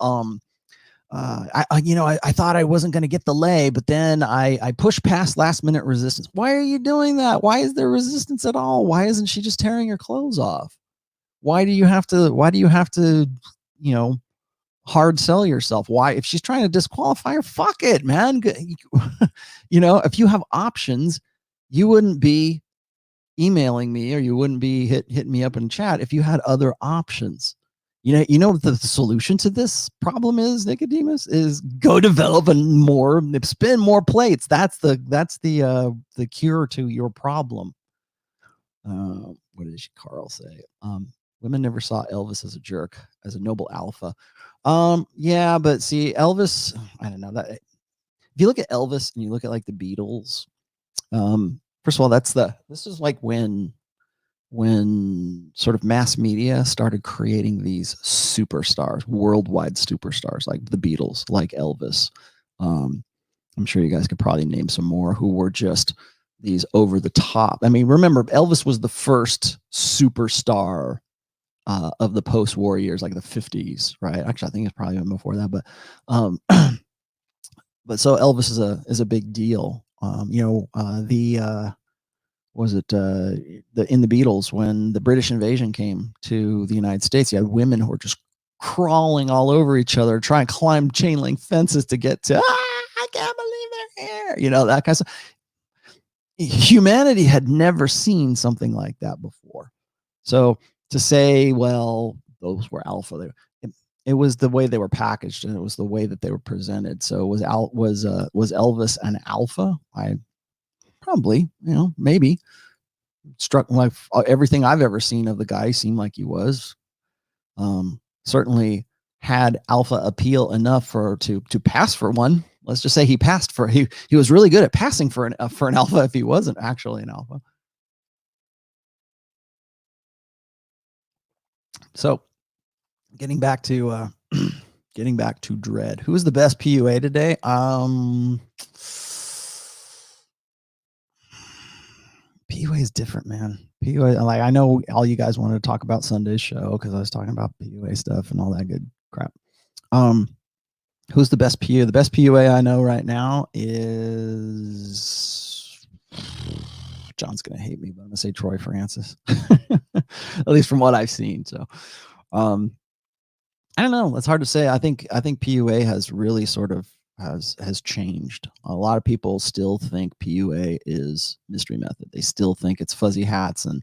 Speaker 2: I thought I wasn't going to get the lay, but then I pushed past last minute resistance. Why are you doing that? Why is there resistance at all? Why isn't she just tearing your clothes off? Why do you have to, hard sell yourself? Why, if she's trying to disqualify her, fuck it, man. If you have options, you wouldn't be emailing me or you wouldn't be hitting me up in chat if you had other options. You know what the solution to this problem is, Nicodemus, is go develop spin more plates. That's the cure to your problem. What did Carl say? Women never saw Elvis as a jerk, as a noble alpha. Yeah, but see, Elvis, I don't know that. If you look at Elvis and you look at like the Beatles, first of all, this is like when sort of mass media started creating these superstars, worldwide superstars, like the Beatles, like Elvis. I'm sure you guys could probably name some more who were just these over the top. I mean, remember, Elvis was the first superstar of the post-war years, like the 50s, right? Actually, I think it's probably even before that, but so Elvis is a big deal. Was it in the Beatles, when the British invasion came to the United States, you had women who were just crawling all over each other, trying to climb chain link fences to get to, I can't believe they're here, that kind of stuff. Humanity had never seen something like that before. So to say, well, those were alpha, it was the way they were packaged and it was the way that they were presented. So was Elvis an alpha? I probably, maybe. Struck like everything I've ever seen of the guy seemed like he was. Certainly had alpha appeal enough to pass for one. Let's just say he passed for he was really good at passing for an alpha if he wasn't actually an alpha. So getting back to Dread. Who's the best PUA today? PUA is different, man. PUA, like, I know all you guys wanted to talk about Sunday's show because I was talking about PUA stuff and all that good crap. Who's the best PUA? The best PUA I know right now is, John's gonna hate me, but I'm gonna say Troy Francis. At least from what I've seen. So I don't know. It's hard to say. I think PUA has really sort of has changed. A lot of people still think PUA is mystery method. They still think it's fuzzy hats and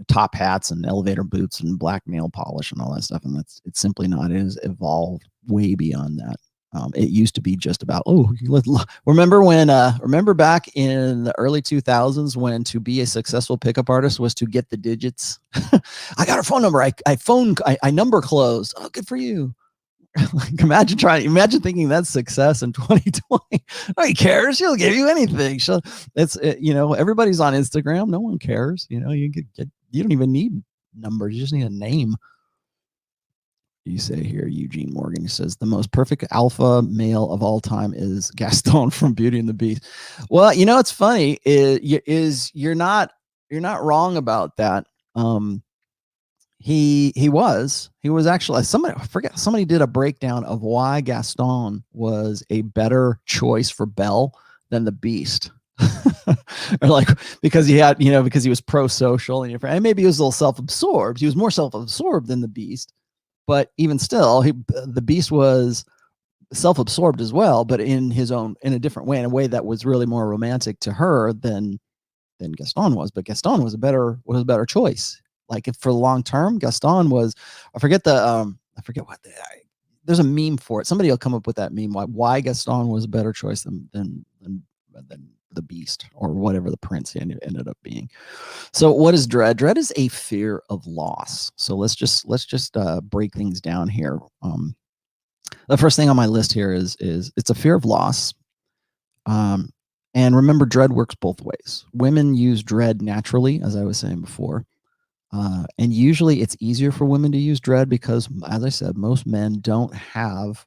Speaker 2: top hats and elevator boots and black nail polish and all that stuff. And it's simply not. It has evolved way beyond that. It used to be just about, remember back in the early 2000s when to be a successful pickup artist was to get the digits. I got her phone number. I number closed. Oh, good for you. Like, imagine thinking that's success in 2020. Nobody cares. She'll give you anything. Everybody's on Instagram. No one cares. You don't even need numbers. You just need a name. You say here, Eugene Morgan, he says the most perfect alpha male of all time is Gaston from Beauty and the Beast. Well, it's funny is you're not wrong about that. He was actually somebody did a breakdown of why Gaston was a better choice for Belle than the Beast. Or like, because he had, because he was pro-social and maybe he was a little self-absorbed. He was more self-absorbed than the Beast. But even still, the Beast was self-absorbed as well, but in a different way, in a way that was really more romantic to her than Gaston was. But Gaston was a better choice. Like if for the long term, Gaston was, I forget what there's a meme for it. Somebody will come up with that meme. Why Gaston was a better choice than the Beast or whatever the prince ended up being. So what is dread? Dread is a fear of loss. So let's just break things down here. The first thing on my list here is it's a fear of loss. And remember, dread works both ways. Women use dread naturally, as I was saying before. And usually it's easier for women to use dread because, as I said, most men don't have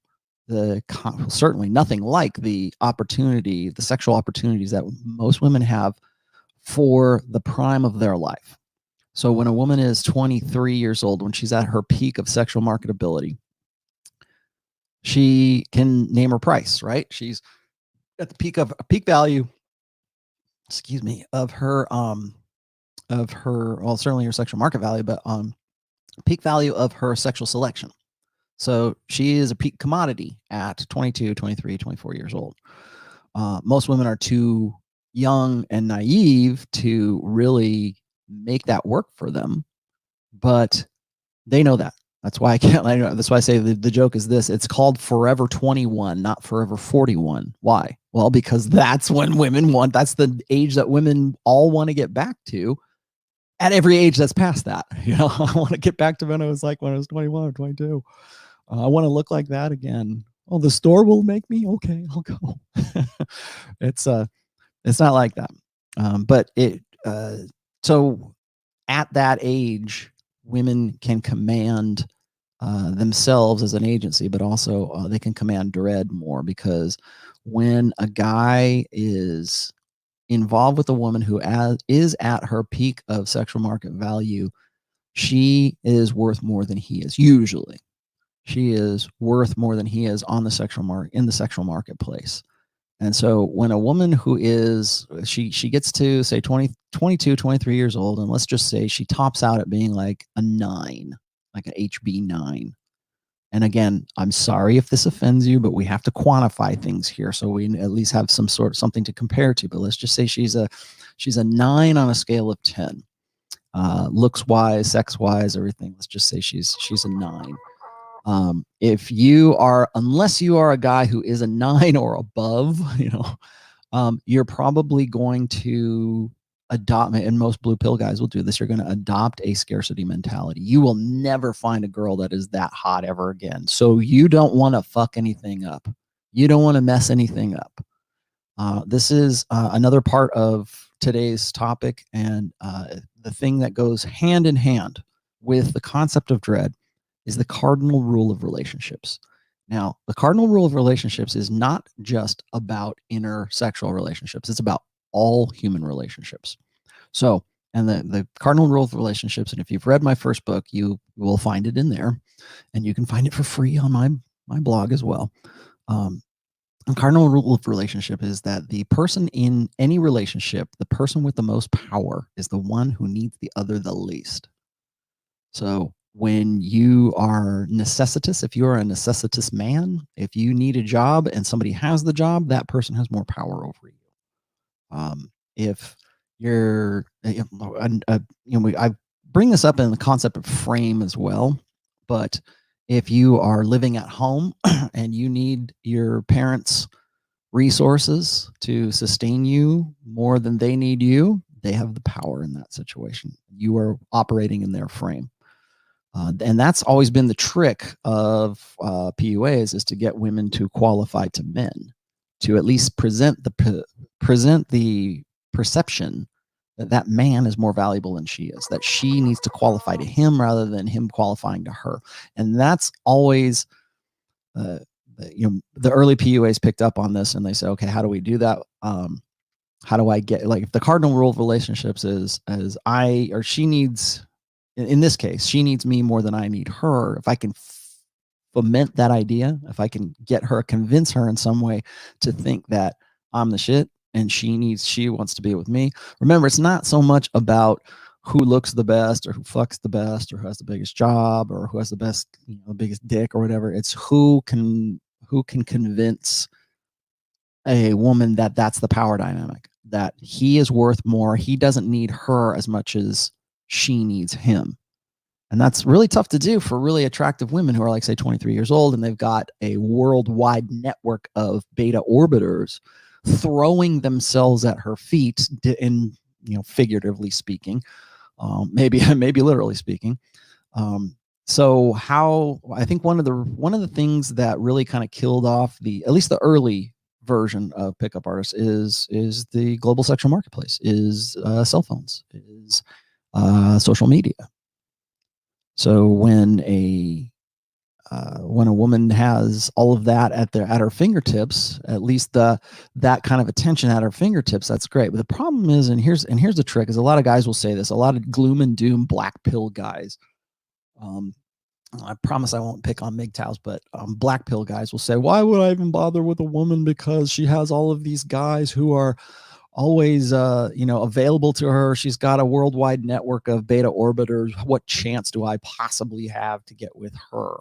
Speaker 2: certainly nothing like the sexual opportunities that most women have for the prime of their life. So when a woman is 23 years old, when she's at her peak of sexual marketability, she can name her price, right? She's at the peak value, of her well, certainly her sexual market value, but peak value of her sexual selection. So she is a peak commodity at 22, 23, 24 years old. Most women are too young and naive to really make that work for them, but they know that. That's why that's why I say the joke is this: it's called Forever 21, not Forever 41. Why? Well, because that's when women that's the age that women all want to get back to at every age that's past that. I want to get back to when I was 21 or 22. I want to look like that again. Oh, the store will make me? Okay, I'll go. It's not like that. So at that age, women can command themselves as an agency, but also they can command dread more, because when a guy is involved with a woman who is at her peak of sexual market value, she is worth more than he is. Usually, she is worth more than he is on the sexual marketplace. And so when a woman who is, she gets to say 22, 23 years old, and let's just say she tops out at being like a 9, like an HB 9. And again, I'm sorry if this offends you, but we have to quantify things here so we at least have something to compare to. But let's just say she's a 9 on a scale of 10. Looks wise, sex wise, everything. Let's just say she's a 9. Unless you are a guy who is a 9 or above, you're probably going to adopt, and most blue pill guys will do this, you're going to adopt a scarcity mentality. You will never find a girl that is that hot ever again. So you don't want to fuck anything up. You don't want to mess anything up. This is another part of today's topic, and the thing that goes hand in hand with the concept of dread is the cardinal rule of relationships. Now, the cardinal rule of relationships is not just about intersexual relationships. It's about all human relationships. So, and the cardinal rule of relationships, and if you've read my first book, you will find it in there, and you can find it for free on my blog as well. The cardinal rule of relationship is that the person in any relationship, the person with the most power, is the one who needs the other the least. So when you are necessitous, if you're a necessitous man, if you need a job and somebody has the job, that person has more power over you. If you're, I bring this up in the concept of frame as well, but if you are living at home and you need your parents' resources to sustain you more than they need you, they have the power in that situation. You are operating in their frame. And that's always been the trick of PUAs, is to get women to qualify to men, to at least present the perception that man is more valuable than she is, that she needs to qualify to him rather than him qualifying to her. And that's always, the early PUAs picked up on this, and they say, okay, how do we do that? How do I get, like, if the cardinal rule of relationships is she needs, in this case, she needs me more than I need her. If I can foment that idea, if I can convince her in some way to think that I'm the shit and she wants to be with me. Remember, it's not so much about who looks the best or who fucks the best or who has the biggest job or who has the best, the biggest dick or whatever. It's who can convince a woman that that's the power dynamic, that he is worth more. He doesn't need her as much as she needs him. And that's really tough to do for really attractive women who are like, say, 23 years old, and they've got a worldwide network of beta orbiters throwing themselves at her feet, in, figuratively speaking, maybe literally speaking. So I think one of the things that really kind of killed off at least the early version of pickup artists is the global sexual marketplace, is cell phones, is social media. So when a woman has all of that at her fingertips, at least that kind of attention at her fingertips, that's great. But the problem is, and here's the trick, is a lot of guys will say this, a lot of gloom and doom black pill guys. I promise I won't pick on MGTOWs, but black pill guys will say, why would I even bother with a woman because she has all of these guys who are always available to her. She's got a worldwide network of beta orbiters. What chance do I possibly have to get with her?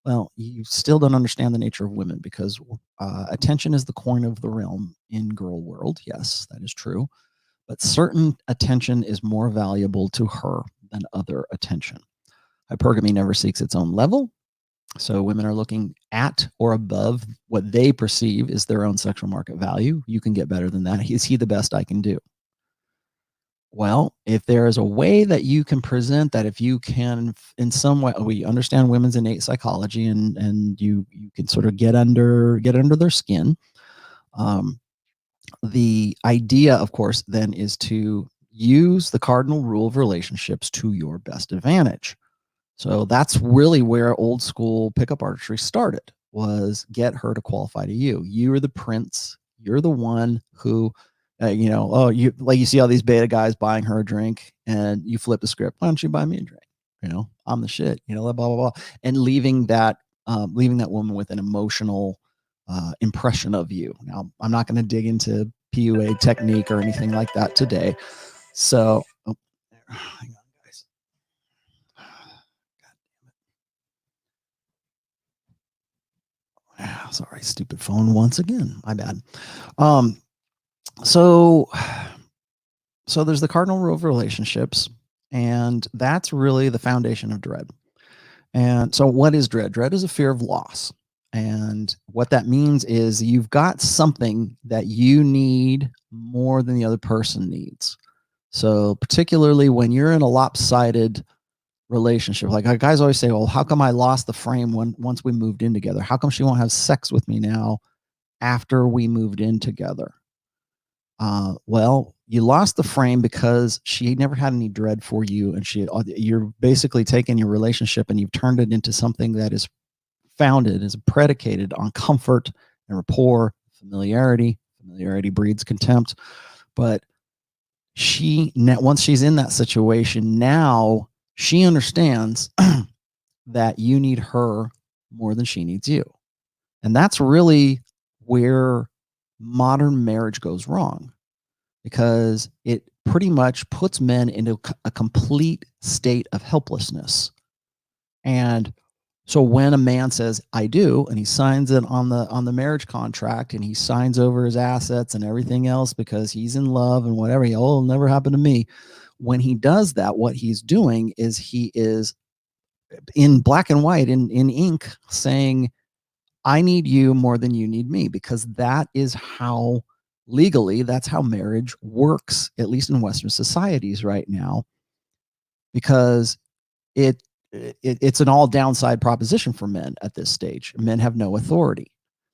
Speaker 2: Well, you still don't understand the nature of women, because attention is the coin of the realm in girl world. Yes, that is true. But certain attention is more valuable to her than other attention. Hypergamy never seeks its own level. So women are looking at or above what they perceive is their own sexual market value. You can get better than that. Is he the best I can do? Well, if there is a way that you can present that, if you can, in some way, we understand women's innate psychology, and you can sort of get under their skin. The idea, of course, then is to use the cardinal rule of relationships to your best advantage. So that's really where old school pickup artistry started, was get her to qualify to you. You're the prince. You're the one who, you see all these beta guys buying her a drink, and you flip the script. Why don't you buy me a drink? I'm the shit, blah, blah, blah. And leaving that woman with an emotional impression of you. Now, I'm not going to dig into PUA technique or anything like that today. So, hang on, guys. Sorry, stupid phone once again. My bad. So there's the cardinal rule of relationships, and that's really the foundation of dread. And so what is dread? Dread is a fear of loss. And what that means is you've got something that you need more than the other person needs. So particularly when you're in a lopsided relationship, like guys always say, well, how come I lost the frame once we moved in together? How come she won't have sex with me now after we moved in together? Well, you lost the frame because she never had any dread for you, and you're basically taking your relationship and you've turned it into something that is predicated on comfort and rapport, familiarity. Familiarity breeds contempt. But once she's in that situation, now she understands that you need her more than she needs you. And that's really where modern marriage goes wrong, because it pretty much puts men into a complete state of helplessness. And so when a man says, I do, and he signs it on the marriage contract, and he signs over his assets and everything else because he's in love and whatever, it'll never happen to me. When he does that, what he's doing is he is in black and white, in ink, saying, I need you more than you need me, because that is how legally, that's how marriage works, at least in Western societies right now, because it's an all downside proposition for men at this stage. Men have no authority.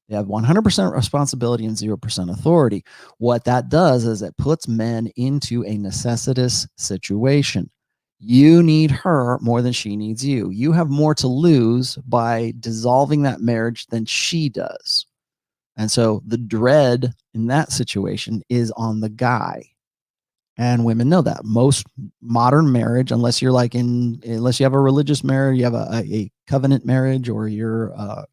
Speaker 2: They have 100% responsibility and 0% authority. What that does is it puts men into a necessitous situation. You need her more than she needs you. You have more to lose by dissolving that marriage than she does. And so the dread in that situation is on the guy. And women know that. Most modern marriage, unless you have a religious marriage, you have a covenant marriage, or you're a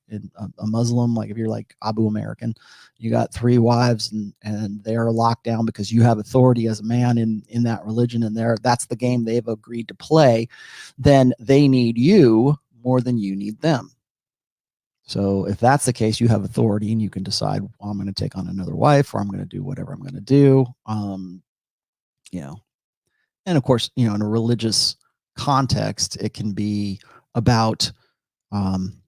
Speaker 2: Muslim, like if you're like Abu American, you got 3 wives and they're locked down because you have authority as a man in that religion, and that's the game they've agreed to play. Then they need you more than you need them. So if that's the case, you have authority and you can decide, well, I'm going to take on another wife, or I'm going to do whatever I'm going to do. And of course, in a religious context, it can be about um,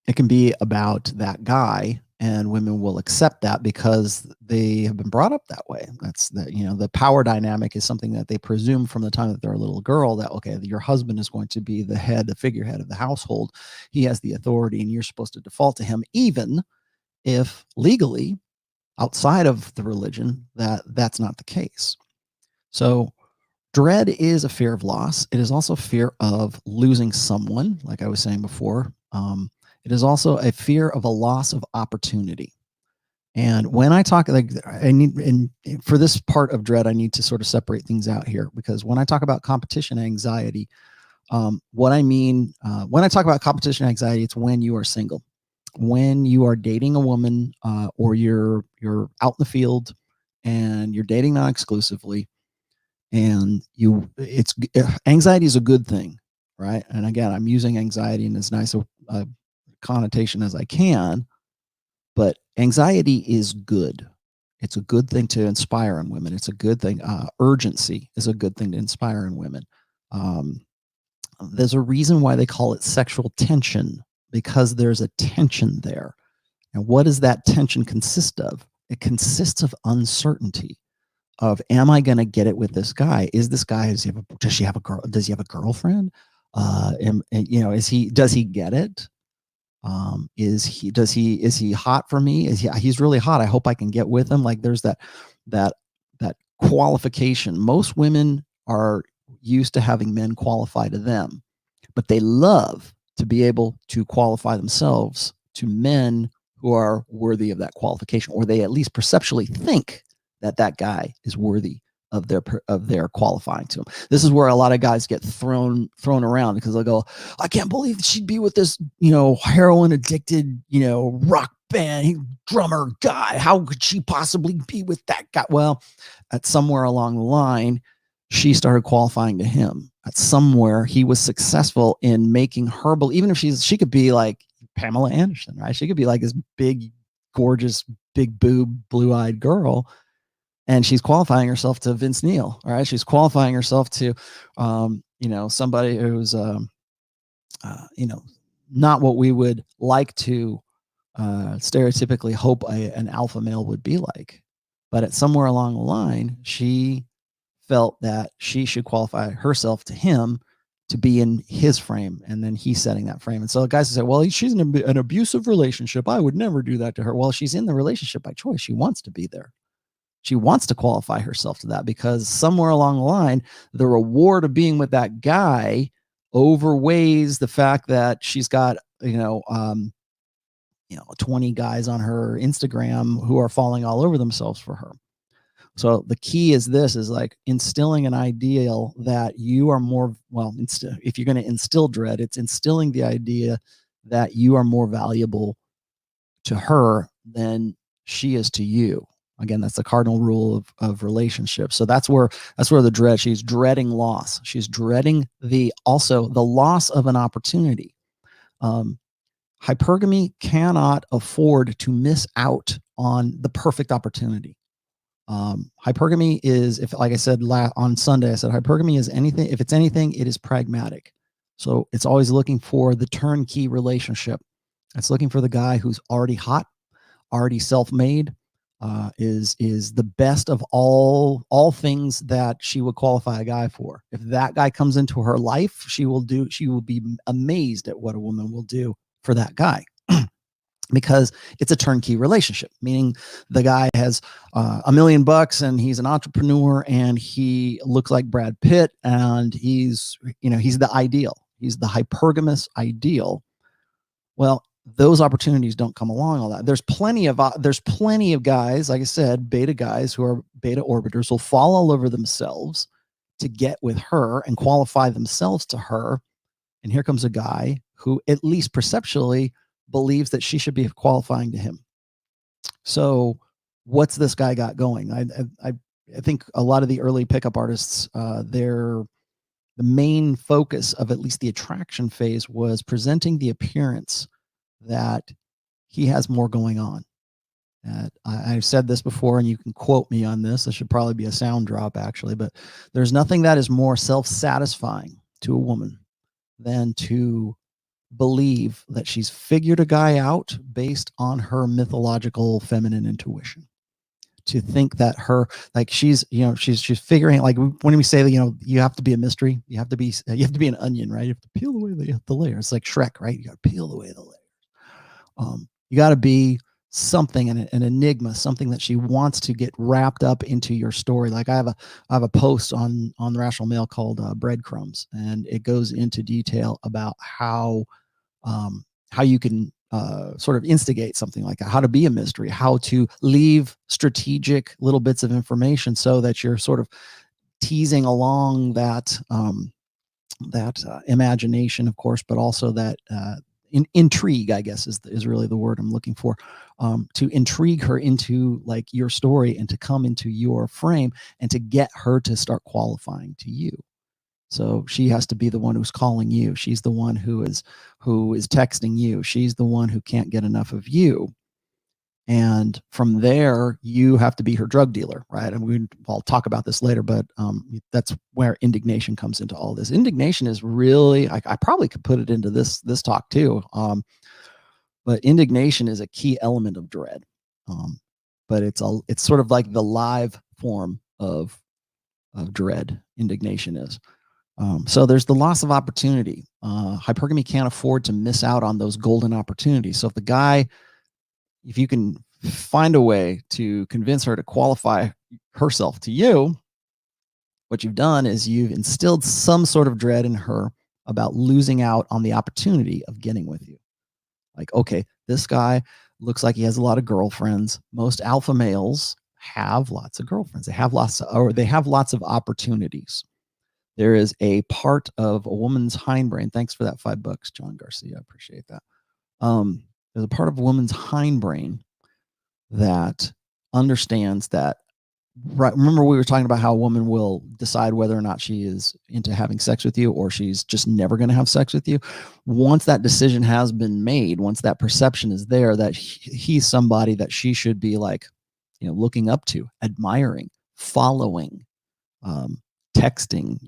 Speaker 2: that guy, and women will accept that because they have been brought up that way. That's the power dynamic is something that they presume from the time that they're a little girl, that okay, your husband is going to be the figurehead of the household. He has the authority and you're supposed to default to him, even if legally outside of the religion that's not the case. So dread is a fear of loss. It is also fear of losing someone, like I was saying before. It is also a fear of a loss of opportunity. And when I talk, like, for this part of dread, I need to sort of separate things out here, because when I talk about competition anxiety, what I mean when I talk about competition anxiety, it's when you are single, when you are dating a woman, or you're out in the field and you're dating non-exclusively, and anxiety is a good thing, right? And again, I'm using anxiety in as nice a connotation as I can, but anxiety is good. It's a good thing to inspire in women. It's a good thing. Urgency is a good thing to inspire in women. There's a reason why they call it sexual tension, because there's a tension there. And what does that tension consist of? It consists of uncertainty. Of, am I going to get it with this guy? Is this guy, does he have a girl? Does he have a girlfriend? Does he get it? Is he hot for me? He's really hot. I hope I can get with him. Like, there's that qualification. Most women are used to having men qualify to them, but they love to be able to qualify themselves to men who are worthy of that qualification, or they at least perceptually think that guy is worthy of their qualifying to him. This is where a lot of guys get thrown around, because they'll go, I can't believe she'd be with this, heroin addicted, rock band drummer guy. How could she possibly be with that guy? Well, at somewhere along the line, she started qualifying to him. At somewhere, he was successful in making her believe, even if she could be like Pamela Anderson, right? She could be like this big, gorgeous, big boob, blue-eyed girl, and she's qualifying herself to Vince Neil. All right. She's qualifying herself to, somebody who's, not what we would like to stereotypically hope an alpha male would be like. But at somewhere along the line, she felt that she should qualify herself to him to be in his frame. And then he's setting that frame. And so the guys say, well, she's in an abusive relationship. I would never do that to her. Well, she's in the relationship by choice. She wants to be there. She wants to qualify herself to that, because somewhere along the line, the reward of being with that guy overweighs the fact that she's got, 20 guys on her Instagram who are falling all over themselves for her. So the key is like instilling an ideal that you are more, if you're going to instill dread, it's instilling the idea that you are more valuable to her than she is to you. Again, that's the cardinal rule of relationships. So that's where the dread, she's dreading loss. She's dreading also the loss of an opportunity. Hypergamy cannot afford to miss out on the perfect opportunity. Hypergamy is, like I said on Sunday, I said hypergamy is anything. If it's anything, it is pragmatic. So it's always looking for the turnkey relationship. It's looking for the guy who's already hot, already self-made, is the best of all things that she would qualify a guy for. If that guy comes into her life, she will be amazed at what a woman will do for that guy. Because it's a turnkey relationship, meaning the guy has $1 million and he's an entrepreneur and he looks like Brad Pitt, and he's the ideal. He's the hypergamous ideal. Well, those opportunities don't come along all that. There's plenty of guys, like I said, beta guys who are beta orbiters will fall all over themselves to get with her and qualify themselves to her. And here comes a guy who, at least perceptually, believes that she should be qualifying to him. So what's this guy got going? I think a lot of the early pickup artists, the main focus of at least the attraction phase was presenting the appearance that he has more going on. I've said this before, and you can quote me on this. This should probably be a sound drop, actually, but there's nothing that is more self-satisfying to a woman than to believe that she's figured a guy out based on her mythological feminine intuition. To think that her, like, she's figuring, like, when we say that, you have to be a mystery, you have to be an onion, right? You have to peel away the layers. It's like Shrek, right? You got to peel away the layers. You got to be something, an enigma, something that she wants to get wrapped up into your story. Like I have a post on the Rational Male called Breadcrumbs, and it goes into detail about how you can sort of instigate something like that, how to be a mystery, how to leave strategic little bits of information so that you're sort of teasing along that imagination, of course, but also that intrigue, I guess, is really the word I'm looking for, to intrigue her into like your story and to come into your frame and to get her to start qualifying to you. So she has to be the one who's calling you. She's the one who is texting you. She's the one who can't get enough of you. And from there, you have to be her drug dealer, right? And I'll talk about this later, but that's where indignation comes into all this. Indignation is really, I probably could put it into this talk too. But indignation is a key element of dread. But it's sort of like the live form of dread. Indignation is. So there's the loss of opportunity. Hypergamy can't afford to miss out on those golden opportunities. So if you can find a way to convince her to qualify herself to you, what you've done is you've instilled some sort of dread in her about losing out on the opportunity of getting with you. Like, okay, this guy looks like he has a lot of girlfriends. Most alpha males have lots of girlfriends. They have lots of opportunities. There is a part of a woman's hindbrain. Thanks for that $5, John Garcia. I appreciate that. There's a part of a woman's hindbrain that understands that, right? Remember, we were talking about how a woman will decide whether or not she is into having sex with you or she's just never going to have sex with you. Once that decision has been made, once that perception is there that he's somebody that she should be like, looking up to, admiring, following, texting,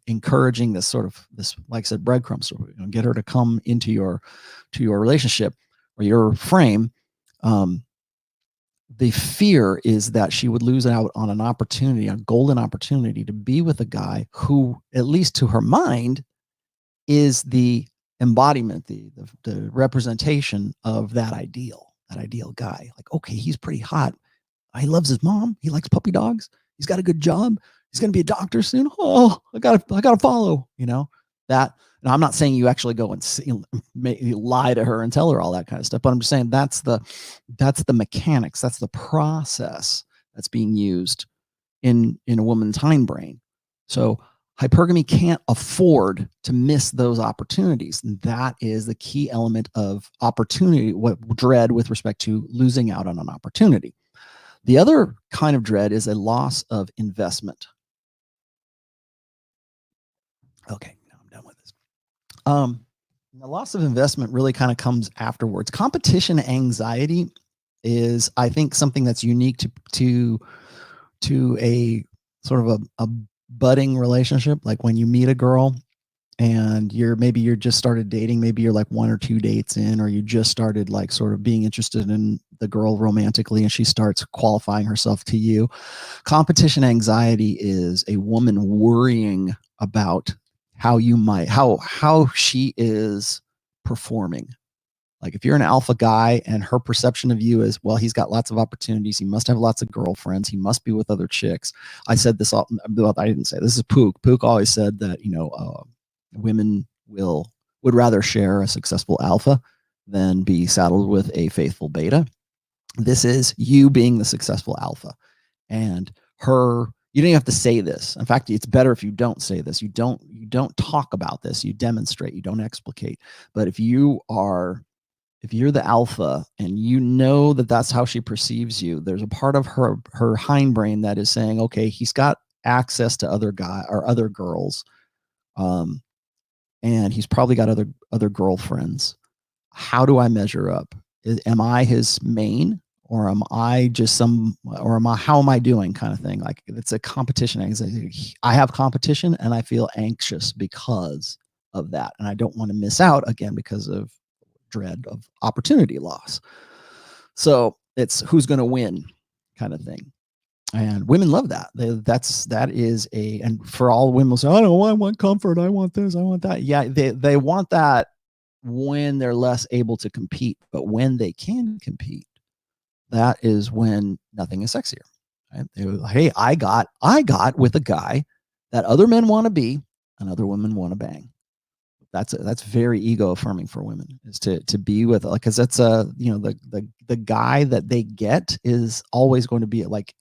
Speaker 2: encouraging this, like I said, breadcrumbs, get her to come into your relationship or your frame. The fear is that she would lose out on an opportunity, a golden opportunity to be with a guy who, at least to her mind, is the embodiment, the representation of that ideal guy. Like, okay, he's pretty hot. He loves his mom. He likes puppy dogs. He's got a good job. He's going to be a doctor soon. Oh, I gotta follow, that. And I'm not saying you actually go and lie to her and tell her all that kind of stuff, but I'm just saying that's the mechanics. That's the process that's being used in a woman's hindbrain. So hypergamy can't afford to miss those opportunities. And that is the key element of opportunity, what dread with respect to losing out on an opportunity. The other kind of dread is a loss of investment. Okay, now I'm done with this. The loss of investment really kind of comes afterwards. Competition anxiety is, I think, something that's unique to a sort of a budding relationship. Like when you meet a girl and you're just started dating, maybe you're like 1 or 2 dates in, or you just started like sort of being interested in the girl romantically, and she starts qualifying herself to you. Competition anxiety is a woman worrying about how she is performing. Like if you're an alpha guy and her perception of you is, well, he's got lots of opportunities, he must have lots of girlfriends, he must be with other chicks. I said this all, I didn't say this, is Pook. Pook always said that, women would rather share a successful alpha than be saddled with a faithful beta. This is you being the successful alpha, and her. You don't even have to say this. In fact, it's better if you don't say this. You don't talk about this. You demonstrate. You don't explicate. But if you're the alpha and you know that that's how she perceives you, there's a part of her hindbrain that is saying, okay, he's got access to other girls, and he's probably got other girlfriends. How do I measure up? Am I his main, or am I just how am I doing kind of thing? Like it's a competition anxiety. I have competition and I feel anxious because of that. And I don't want to miss out again because of dread of opportunity loss. So it's who's going to win kind of thing. And women love that. And for all women will say, I want comfort. I want this. I want that. Yeah. They want that when they're less able to compete, but when they can compete, that is when nothing is sexier. Right? They were like, hey, I got with a guy that other men want to be and other women want to bang. That's very ego affirming for women, is to be with, like, because that's the guy that they get is always going to be like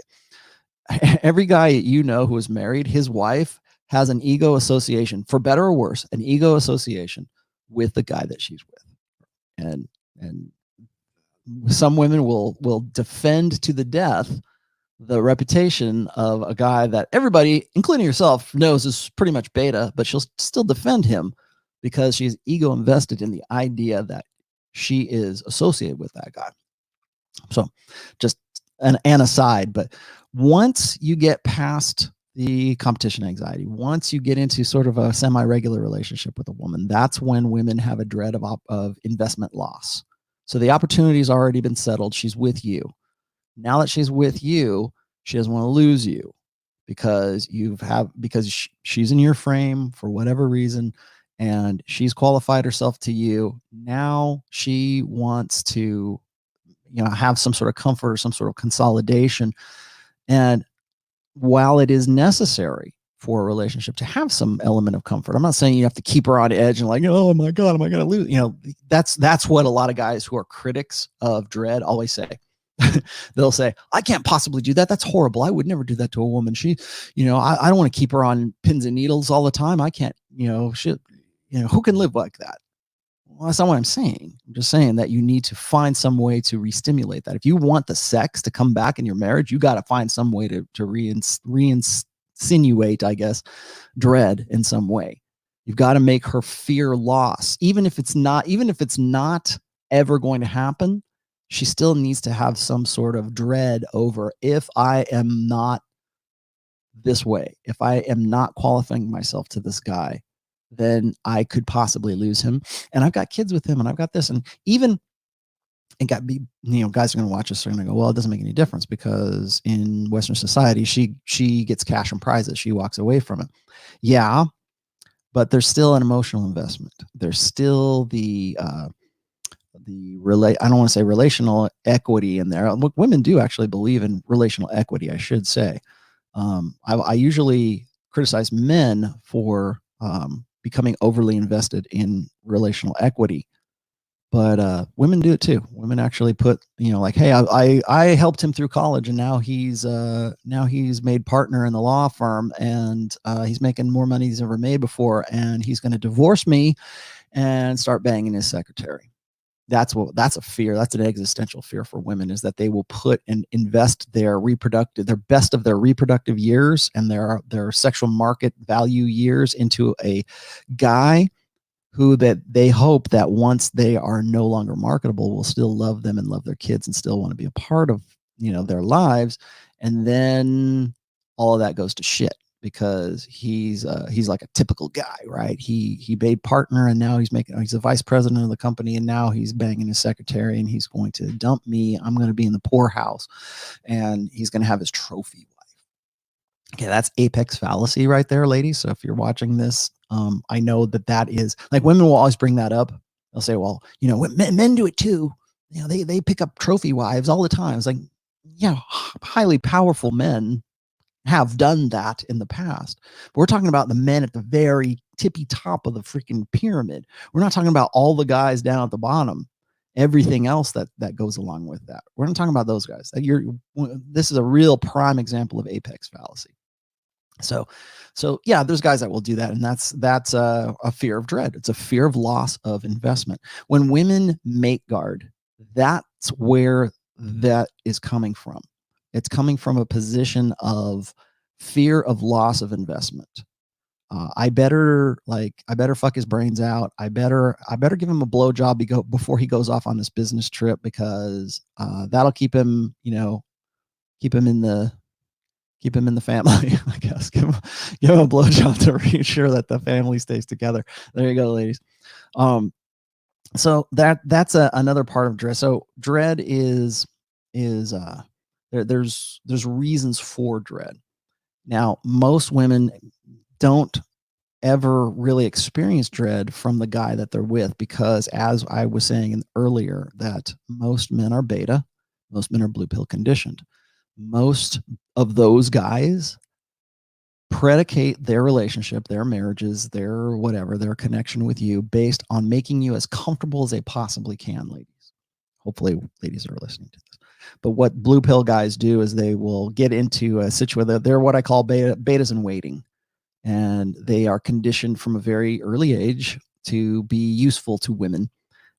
Speaker 2: every guy who is married, his wife has an ego association, for better or worse, an ego association with the guy that she's with, and some women will defend to the death the reputation of a guy that everybody, including yourself, knows is pretty much beta, but she'll still defend him because she's ego invested in the idea that she is associated with that guy. So just an aside, but once you get past the competition anxiety, once you get into sort of a semi-regular relationship with a woman, that's when women have a dread of investment loss. So the opportunity's already been settled. She's with you. Now that she's with you, she doesn't want to lose you because she's in your frame for whatever reason, and she's qualified herself to you. Now she wants to, have some sort of comfort or some sort of consolidation. And while it is necessary for a relationship to have some element of comfort, I'm not saying you have to keep her on edge and like, oh my God, am I going to lose? That's what a lot of guys who are critics of dread always say. They'll say, I can't possibly do that. That's horrible. I would never do that to a woman. She, I don't want to keep her on pins and needles all the time. I can't, who can live like that? Well, that's not what I'm saying. I'm just saying that you need to find some way to re-stimulate that. If you want the sex to come back in your marriage, you got to find some way to reinsinuate, I guess, dread in some way. You've got to make her fear loss. Even if it's not ever going to happen, she still needs to have some sort of dread over, if I am not this way, if I am not qualifying myself to this guy, then I could possibly lose him. And I've got kids with him and I've got this. And even guys are going to watch this. They're going to go, well, it doesn't make any difference because in Western society, she gets cash and prizes. She walks away from it. Yeah. But there's still an emotional investment. There's still I don't want to say relational equity in there. Look, women do actually believe in relational equity, I should say. I usually criticize men for becoming overly invested in relational equity, but women do it too. Women actually put, like, hey, I helped him through college, and now he's made partner in the law firm, and he's making more money he's ever made before, and he's going to divorce me and start banging his secretary. That's a fear. That's an existential fear for women, is that they will put and invest their best of their reproductive years and their sexual market value years into a guy who that they hope that once they are no longer marketable will still love them and love their kids and still want to be a part of, their lives. And then all of that goes to shit, because he's like a typical guy, right? He made partner, and now he's a vice president of the company, and now he's banging his secretary, and he's going to dump me. I'm going to be in the poorhouse, and he's going to have his trophy wife. Okay, that's apex fallacy right there, ladies. So if you're watching this, I know that is, like, women will always bring that up. They'll say, well, men do it too. They pick up trophy wives all the time. It's like, highly powerful men have done that in the past. But we're talking about the men at the very tippy top of the freaking pyramid. We're not talking about all the guys down at the bottom, everything else that goes along with that. We're not talking about those guys. This is a real prime example of apex fallacy. So yeah, there's guys that will do that, and that's a fear of dread. It's a fear of loss of investment. When women mate guard, that's where that is coming from. It's coming from a position of fear of loss of investment. I better fuck his brains out. I better give him a blowjob before he goes off on this business trip, because that'll keep him, keep him in the family, I guess. Give him a blowjob to reassure that the family stays together. There you go, ladies. So that's another part of dread. So dread is there's reasons for dread. Now, most women don't ever really experience dread from the guy that they're with, because, as I was saying earlier, that most men are beta, most men are blue pill conditioned. Most of those guys predicate their relationship, their marriages, their whatever, their connection with you based on making you as comfortable as they possibly can, ladies. Hopefully ladies are listening to this. But what blue pill guys do is they will get into a situation. They're what I call betas in waiting. And they are conditioned from a very early age to be useful to women.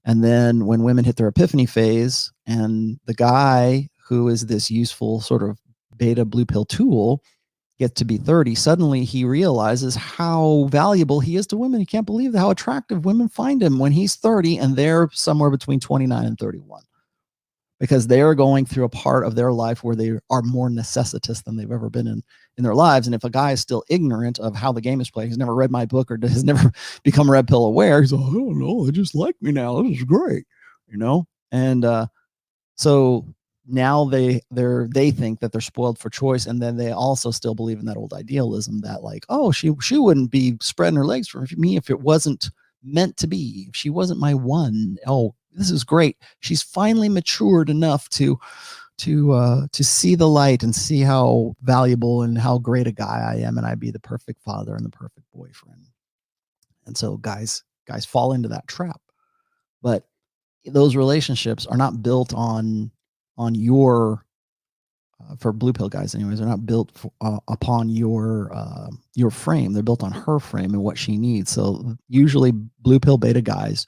Speaker 2: And then when women hit their epiphany phase, and the guy who is this useful sort of beta blue pill tool gets to be 30, suddenly he realizes how valuable he is to women. He can't believe how attractive women find him when he's 30 and they're somewhere between 29 and 31. Because they are going through a part of their life where they are more necessitous than they've ever been in their lives. And if a guy is still ignorant of how the game is played, he's never read my book or has never become red pill aware, he's like, I don't know, they just like me now. This is great, And so now they think that they're spoiled for choice, and then they also still believe in that old idealism that, like, oh, she wouldn't be spreading her legs for me if it wasn't meant to be. If she wasn't my one. Oh, this is great. She's finally matured enough to see the light and see how valuable and how great a guy I am, and I'd be the perfect father and the perfect boyfriend. And so guys fall into that trap. But those relationships are not built on your for blue pill guys anyways, they're not built upon your frame. They're built on her frame and what she needs. So usually blue pill beta guys,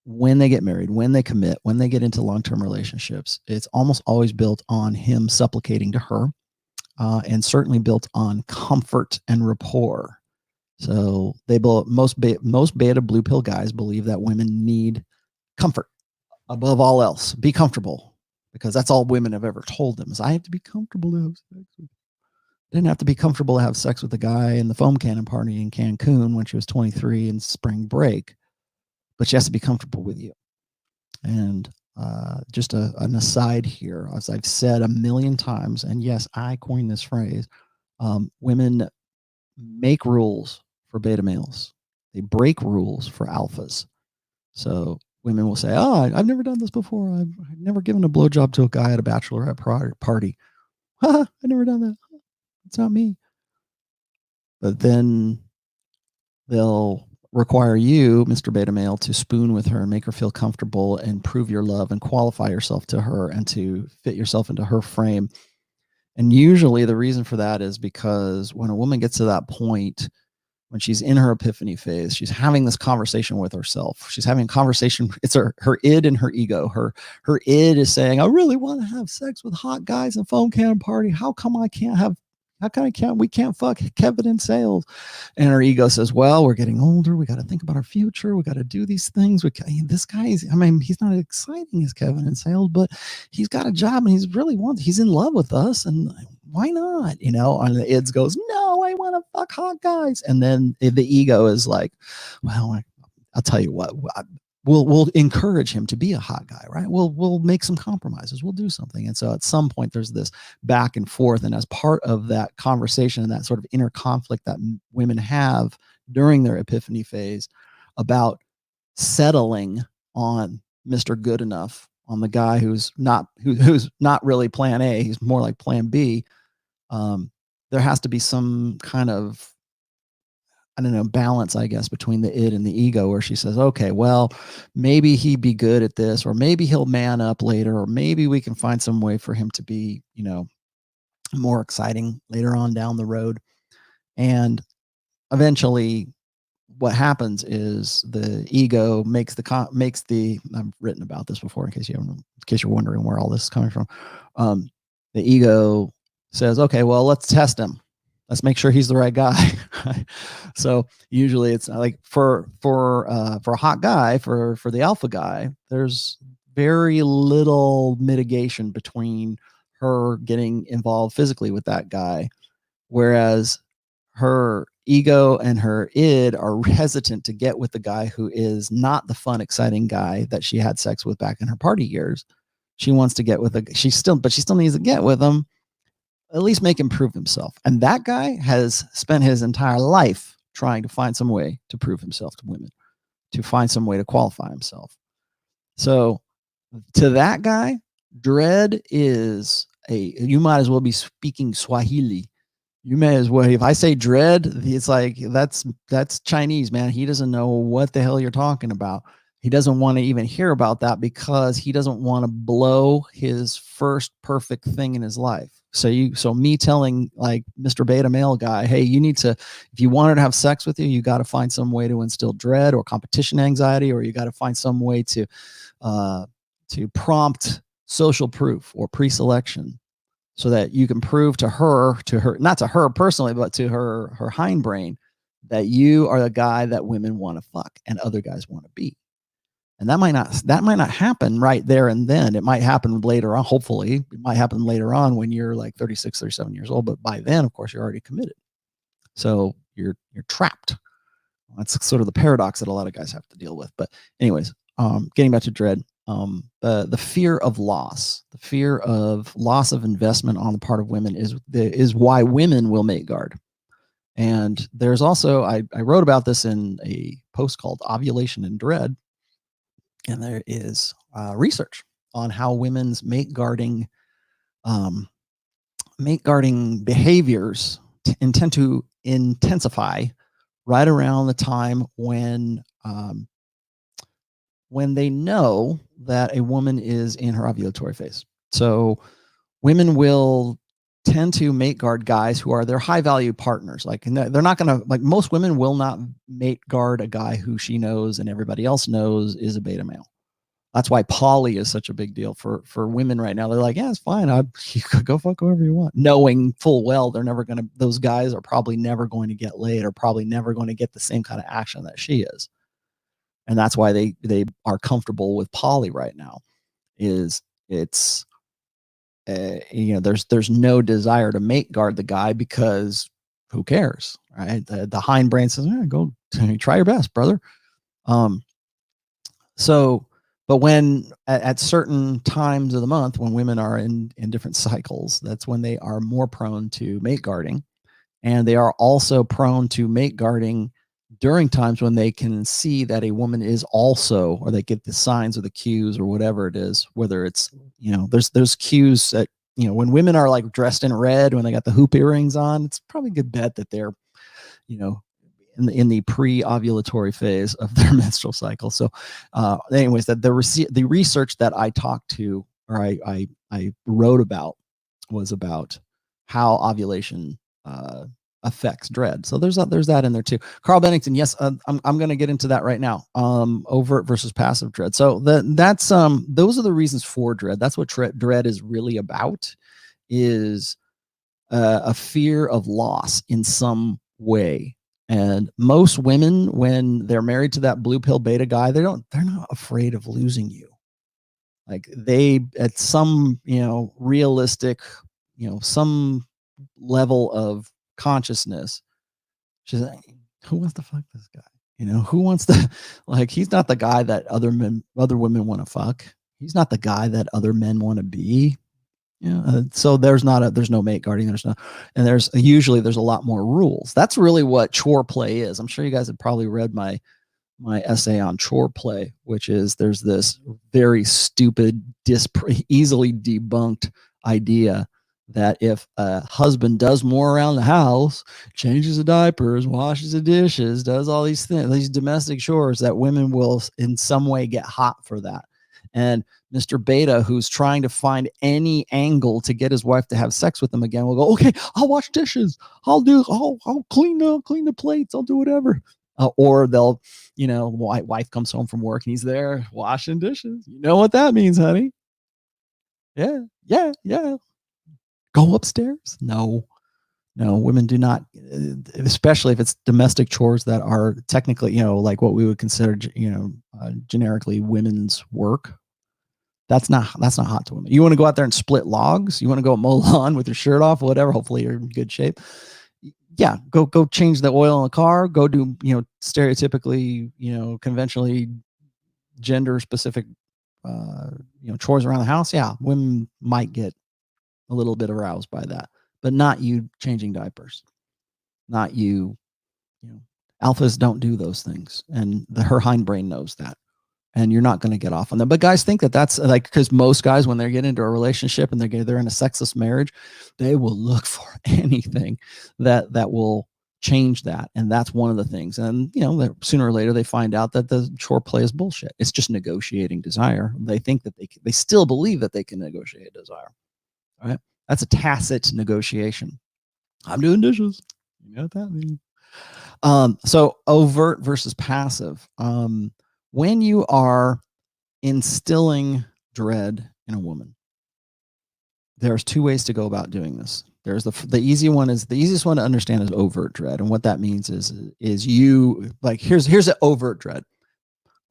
Speaker 2: when they get married, when they commit, when they get into long-term relationships, it's almost always built on him supplicating to her, and certainly built on comfort and rapport. So most beta blue pill guys believe that women need comfort above all else. Be comfortable, because that's all women have ever told them is, I have to be comfortable to have sex with. Didn't have to be comfortable to have sex with the guy in the foam cannon party in Cancun when she was 23 in spring break. But she has to be comfortable with you. And just an aside here, as I've said a million times, and yes, I coined this phrase, women make rules for beta males. They break rules for alphas. So women will say, oh, I've never done this before. I've never given a blowjob to a guy at a bachelorette party. I've never done that. It's not me. But then they'll require you, Mr. Beta Male, to spoon with her and make her feel comfortable and prove your love and qualify yourself to her and to fit yourself into her frame. And usually the reason for that is because when a woman gets to that point, when she's in her epiphany phase, she's having this conversation with herself. She's having a conversation. It's her id and her ego. Her id is saying, I really want to have sex with hot guys and foam cannon party. How come we can't fuck Kevin in sales? And her ego says, well, we're getting older. We got to think about our future. We got to do these things. This guy's, he's not as exciting as Kevin in sales, but he's got a job and he's in love with us. And why not? And the ids goes, no, I want to fuck hot guys. And then the ego is like, well, I'll tell you what, we'll encourage him to be a hot guy, right? We'll make some compromises. We'll do something. And so at some point there's this back and forth. And as part of that conversation and that sort of inner conflict that women have during their epiphany phase about settling on Mr. Good Enough, on the guy who's not really plan A, he's more like plan B. There has to be some kind of, balance, I guess, between the id and the ego, where she says, okay, well, maybe he'd be good at this, or maybe he'll man up later, or maybe we can find some way for him to be, more exciting later on down the road. And eventually what happens is the ego makes the I've written about this before in case you're wondering where all this is coming from. The ego says, okay, well, let's test him. Let's make sure he's the right guy. So usually it's like for a hot guy, for the alpha guy, there's very little mitigation between her getting involved physically with that guy, whereas her ego and her id are hesitant to get with the guy who is not the fun, exciting guy that she had sex with back in her party years. She wants to get with she still needs to get with him, at least make him prove himself. And that guy has spent his entire life trying to find some way to prove himself to women, to find some way to qualify himself. So to that guy, dread is you might as well be speaking Swahili. You may as well, if I say dread, it's like, that's Chinese, man. He doesn't know what the hell you're talking about. He doesn't want to even hear about that because he doesn't want to blow his first perfect thing in his life. So me telling like Mr. Beta male guy, hey, you need to, if you want her to have sex with you, you got to find some way to instill dread or competition anxiety, or you got to find some way to prompt social proof or pre-selection, so that you can prove to her, not to her personally, but to her hindbrain, that you are the guy that women want to fuck and other guys want to be. And that might not happen right there and then. It might happen later on. Hopefully it might happen later on when you're like 36, 37 years old. But by then, of course, you're already committed. So you're trapped. That's sort of the paradox that a lot of guys have to deal with. But anyways, getting back to dread, the fear of loss, of investment on the part of women is why women will mate guard. And there's also, I wrote about this in a post called Ovulation and Dread. And there is research on how women's mate guarding behaviors intend to intensify right around the time when they know that a woman is in her ovulatory phase. So women will tend to mate guard guys who are their high value partners. Like, they're not going to, like, most women will not mate guard a guy who she knows and everybody else knows is a beta male. That's why poly is such a big deal for women right now. They're like, yeah, it's fine. You could go fuck whoever you want, knowing full well those guys are probably never going to get laid, or probably never going to get the same kind of action that she is. And that's why they are comfortable with poly right now. There's no desire to mate guard the guy, because who cares, right? The hindbrain says, go try your best, brother. But when at certain times of the month, when women are in different cycles, that's when they are more prone to mate guarding. And they are also prone to mate guarding during times when they can see that a woman is also, or they get the signs or the cues or whatever it is, whether it's, there's cues that, when women are like dressed in red, when they got the hoop earrings on, it's probably a good bet that they're, in the pre-ovulatory phase of their menstrual cycle. So anyways, that the research that I talked to, or I wrote about, was about how ovulation affects dread. So there's that in there too. Carl Bennington, yes, I'm going to get into that right now. Overt versus passive dread. So that's those are the reasons for dread. That's what dread is really about, is a fear of loss in some way. And most women, when they're married to that blue pill beta guy, they're not afraid of losing you. Like, they, at some, realistic, some level of consciousness, she's like, who wants to fuck this guy? Who wants to, like, he's not the guy that other women want to fuck. He's not the guy that other men want to be. So there's no mate guarding. There's usually a lot more rules. That's really what chore play is. I'm sure you guys have probably read my essay on chore play, which is, there's this very stupid, easily debunked idea that if a husband does more around the house, changes the diapers, washes the dishes, does all these things, these domestic chores, that women will in some way get hot for that. And Mr. Beta, who's trying to find any angle to get his wife to have sex with him again, will go, okay, I'll wash dishes. I'll clean the plates. I'll do whatever. Or they'll, wife comes home from work and he's there washing dishes. You know what that means, honey? Yeah. Go upstairs? No. No, women do not, especially if it's domestic chores that are technically, like what we would consider, generically women's work. That's not hot to women. You want to go out there and split logs? You want to go mow lawn with your shirt off, whatever. Hopefully you're in good shape. Yeah, go change the oil in the car. Go do, stereotypically, conventionally gender specific, chores around the house. Yeah, women might get a little bit aroused by that, but not you changing diapers. Not you, alphas don't do those things. And her hindbrain knows that. And you're not going to get off on them. But guys think that that's like, because most guys, when they get into a relationship and they're in a sexless marriage, they will look for anything that will change that. And that's one of the things. And, sooner or later they find out that the chore play is bullshit. It's just negotiating desire. They think that they still believe that they can negotiate desire. All right. That's a tacit negotiation. I'm doing dishes. You know what that means? So overt versus passive. When you are instilling dread in a woman, there's two ways to go about doing this. There's the easiest one to understand is overt dread. And what that means is you like, here's an overt dread.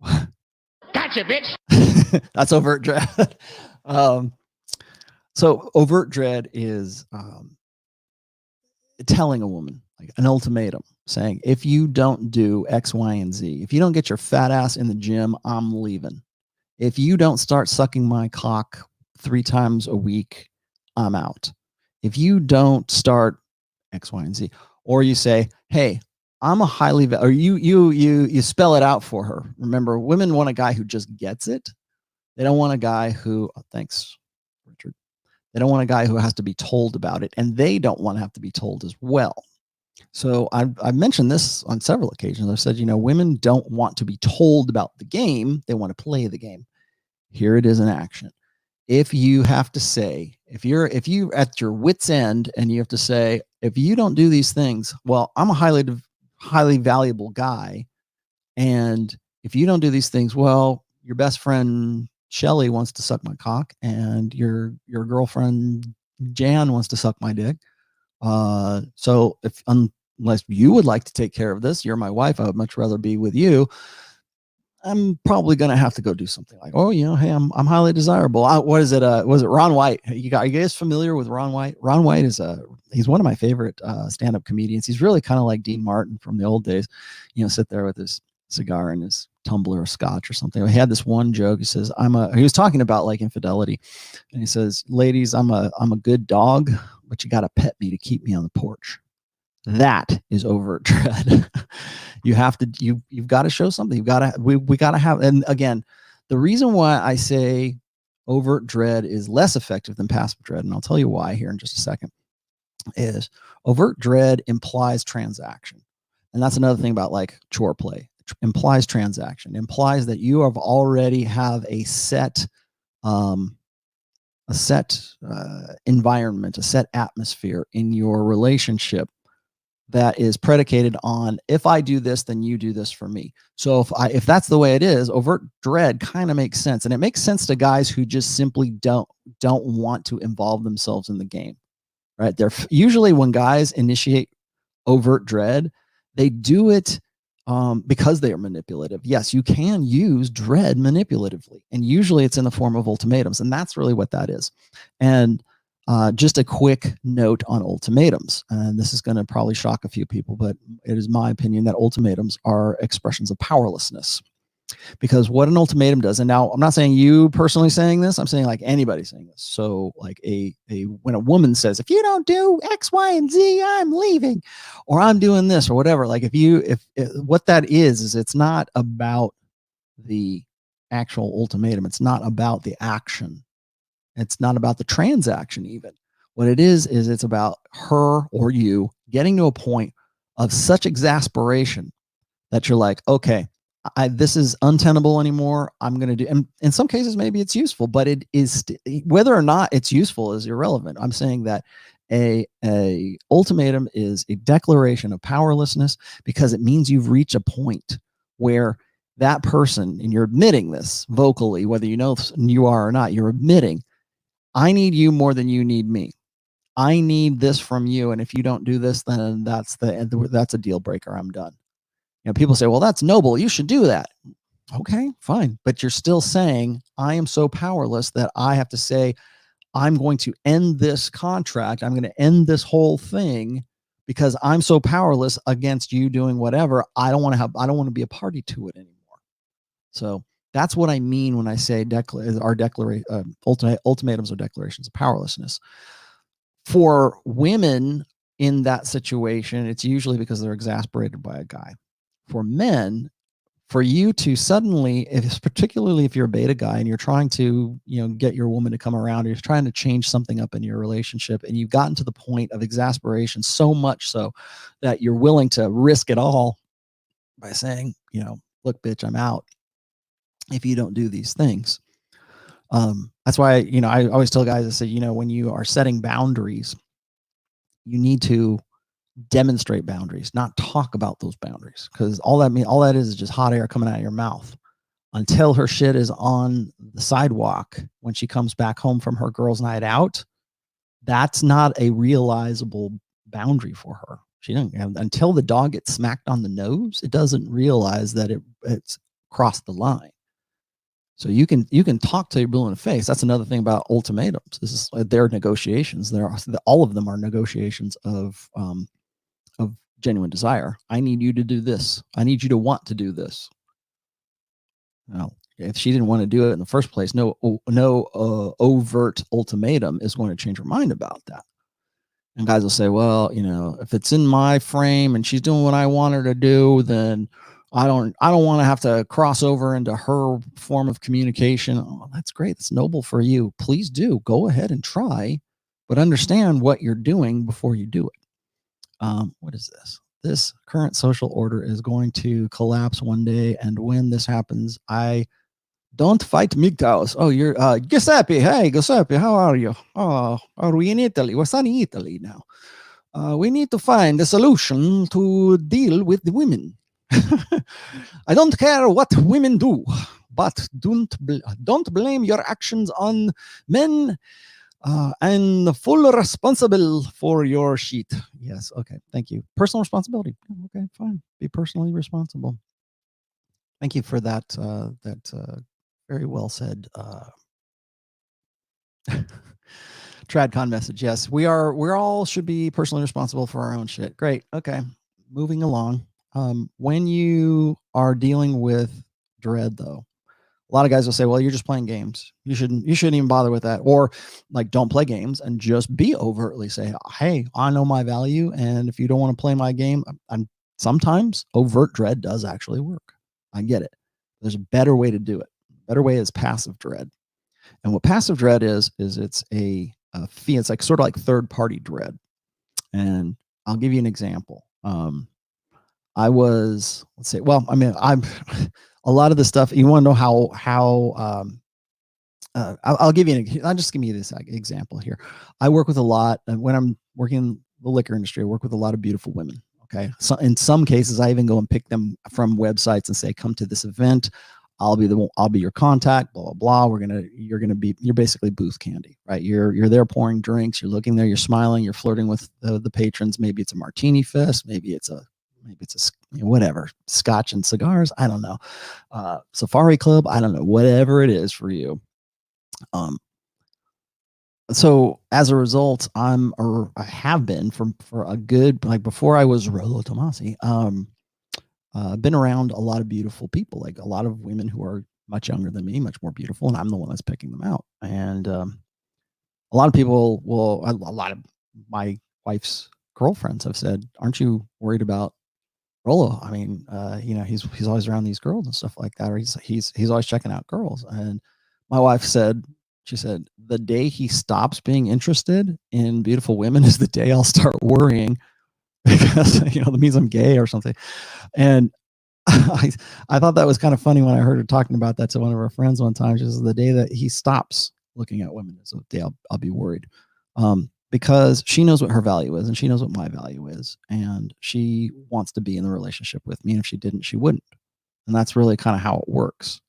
Speaker 3: Gotcha, bitch.
Speaker 2: That's overt dread. So overt dread is telling a woman, like an ultimatum, saying, if you don't do X, Y, and Z, if you don't get your fat ass in the gym, I'm leaving. If you don't start sucking my cock 3 times a week, I'm out. If you don't start X, Y, and Z, or you say, hey, I'm a highly, or you spell it out for her. Remember, women want a guy who just gets it. They don't want a guy who, thanks, Richard. They don't want a guy who has to be told about it, and they don't want to have to be told as well. So I've mentioned this on several occasions. I've said, women don't want to be told about the game. They want to play the game. Here it is in action. If you have to say, if you at your wit's end and you have to say, if you don't do these things, well, I'm a highly valuable guy. And if you don't do these things, well, your best friend Shelly wants to suck my cock, and your girlfriend Jan wants to suck my dick. So unless you would like to take care of this, you're my wife, I would much rather be with you. I'm probably going to have to go do something like, hey, I'm highly desirable. What is it? Was it Ron White? Are you guys familiar with Ron White? Ron White he's one of my favorite stand-up comedians. He's really kind of like Dean Martin from the old days, sit there with his cigar and his tumbler of scotch or something. He had this one joke. He says, he was talking about like infidelity. And he says, ladies, I'm a good dog, but you got to pet me to keep me on the porch. That is overt dread. You've got to show something. We got to have, and again, the reason why I say overt dread is less effective than passive dread, and I'll tell you why here in just a second, is overt dread implies transaction. And that's another thing about like chore play. It implies transaction, implies that you have already have a set environment, a set atmosphere in your relationship that is predicated on, if I do this, then you do this for me. So if that's the way it is, overt dread kind of makes sense. And it makes sense to guys who just simply don't want to involve themselves in the game, right? They're usually, when guys initiate overt dread, they do it because they are manipulative. Yes, you can use dread manipulatively, and usually it's in the form of ultimatums. And that's really what that is. And just a quick note on ultimatums, and this is going to probably shock a few people, but it is my opinion that ultimatums are expressions of powerlessness. Because what an ultimatum does, and now I'm not saying you personally saying this, I'm saying like anybody saying this. So like when a woman says, if you don't do X, Y, and Z, I'm leaving, or I'm doing this or whatever, like what that is it's not about the actual ultimatum. It's not about the action. It's not about the transaction even. What it is it's about her or you getting to a point of such exasperation that you're like, okay, this is untenable anymore. I'm going to do, and in some cases, maybe it's useful, but it is, whether or not it's useful is irrelevant. I'm saying that a ultimatum is a declaration of powerlessness, because it means you've reached a point where that person, and you're admitting this vocally, whether you know you are or not, you're admitting, I need you more than you need me. I need this from you, and if you don't do this, then that's a deal breaker. I'm done. People say, well, that's noble. You should do that. Okay, fine. But you're still saying, I am so powerless that I have to say, I'm going to end this contract. I'm going to end this whole thing because I'm so powerless against you doing whatever. I don't want to be a party to it anymore. So that's what I mean when I say ultimatums or declarations of powerlessness. For women in that situation, it's usually because they're exasperated by a guy. For men, for you to suddenly, particularly if you're a beta guy and you're trying to, get your woman to come around, or you're trying to change something up in your relationship, and you've gotten to the point of exasperation so much so that you're willing to risk it all by saying, look, bitch, I'm out if you don't do these things. That's why, I always tell guys, I say, when you are setting boundaries, you need to demonstrate boundaries, not talk about those boundaries, because all that is just hot air coming out of your mouth until her shit is on the sidewalk when she comes back home from her girls' night out. That's not a realizable boundary for her. She doesn't until the dog gets smacked on the nose, it doesn't realize that it's crossed the line. So you can talk to your blue in the face. That's another thing about ultimatums. This is their negotiations. All of them are negotiations of genuine desire. I need you to do this. I need you to want to do this. Now, if she didn't want to do it in the first place, no overt ultimatum is going to change her mind about that. And guys will say, well, if it's in my frame and she's doing what I want her to do, then I don't want to have to cross over into her form of communication. Oh, that's great. That's noble for you. Please do. Go ahead and try, but understand what you're doing before you do it. What is this? This current social order is going to collapse one day. And when this happens, I don't fight MGTOWs. Oh, you're Giuseppe. Hey, Giuseppe, how are you? Oh, are we in Italy? We're sunny Italy now. We need to find a solution to deal with the women. I don't care what women do, but don't blame your actions on men. And full responsible for your shit. Yes. Okay. Thank you. Personal responsibility. Okay. Fine. Be personally responsible. Thank you for that. Very well said. Tradcon message. Yes, we're all should be personally responsible for our own shit. Great. Okay. Moving along. When you are dealing with dread, though, a lot of guys will say, well, you're just playing games. You shouldn't even bother with that. Or like, don't play games and just be overtly say, hey, I know my value. And if you don't want to play my game, sometimes overt dread does actually work. I get it. There's a better way to do it. Better way is passive dread. And what passive dread is it's it's like sort of like third party dread. And I'll give you an example. I'm a lot of the stuff you want to know how I'll give you I'll just give you this example here. I work with a lot, and when I'm working in the liquor industry, I work with a lot of beautiful women. Okay. So in some cases, I even go and pick them from websites and say, come to this event. I'll be your contact, blah, blah, blah. You're basically booth candy, right? You're there pouring drinks. You're looking there, you're smiling, you're flirting with the patrons. Maybe it's a martini fest. Maybe it's a whatever, scotch and cigars. I don't know. Safari club. I don't know, whatever it is for you. So as a result, I have been for a good, like before I was Rollo Tomassi, been around a lot of beautiful people, like a lot of women who are much younger than me, much more beautiful, and I'm the one that's picking them out. And a lot of people a lot of my wife's girlfriends have said, aren't you worried about Rollo? I mean, he's always around these girls and stuff like that, or he's always checking out girls. And my wife said, the day he stops being interested in beautiful women is the day I'll start worrying, because that means I'm gay or something. And I thought that was kind of funny when I heard her talking about that to one of her friends one time. She says, the day that he stops looking at women is the day I'll be worried. Because she knows what her value is and she knows what my value is. And she wants to be in the relationship with me. And if she didn't, she wouldn't. And that's really kind of how it works.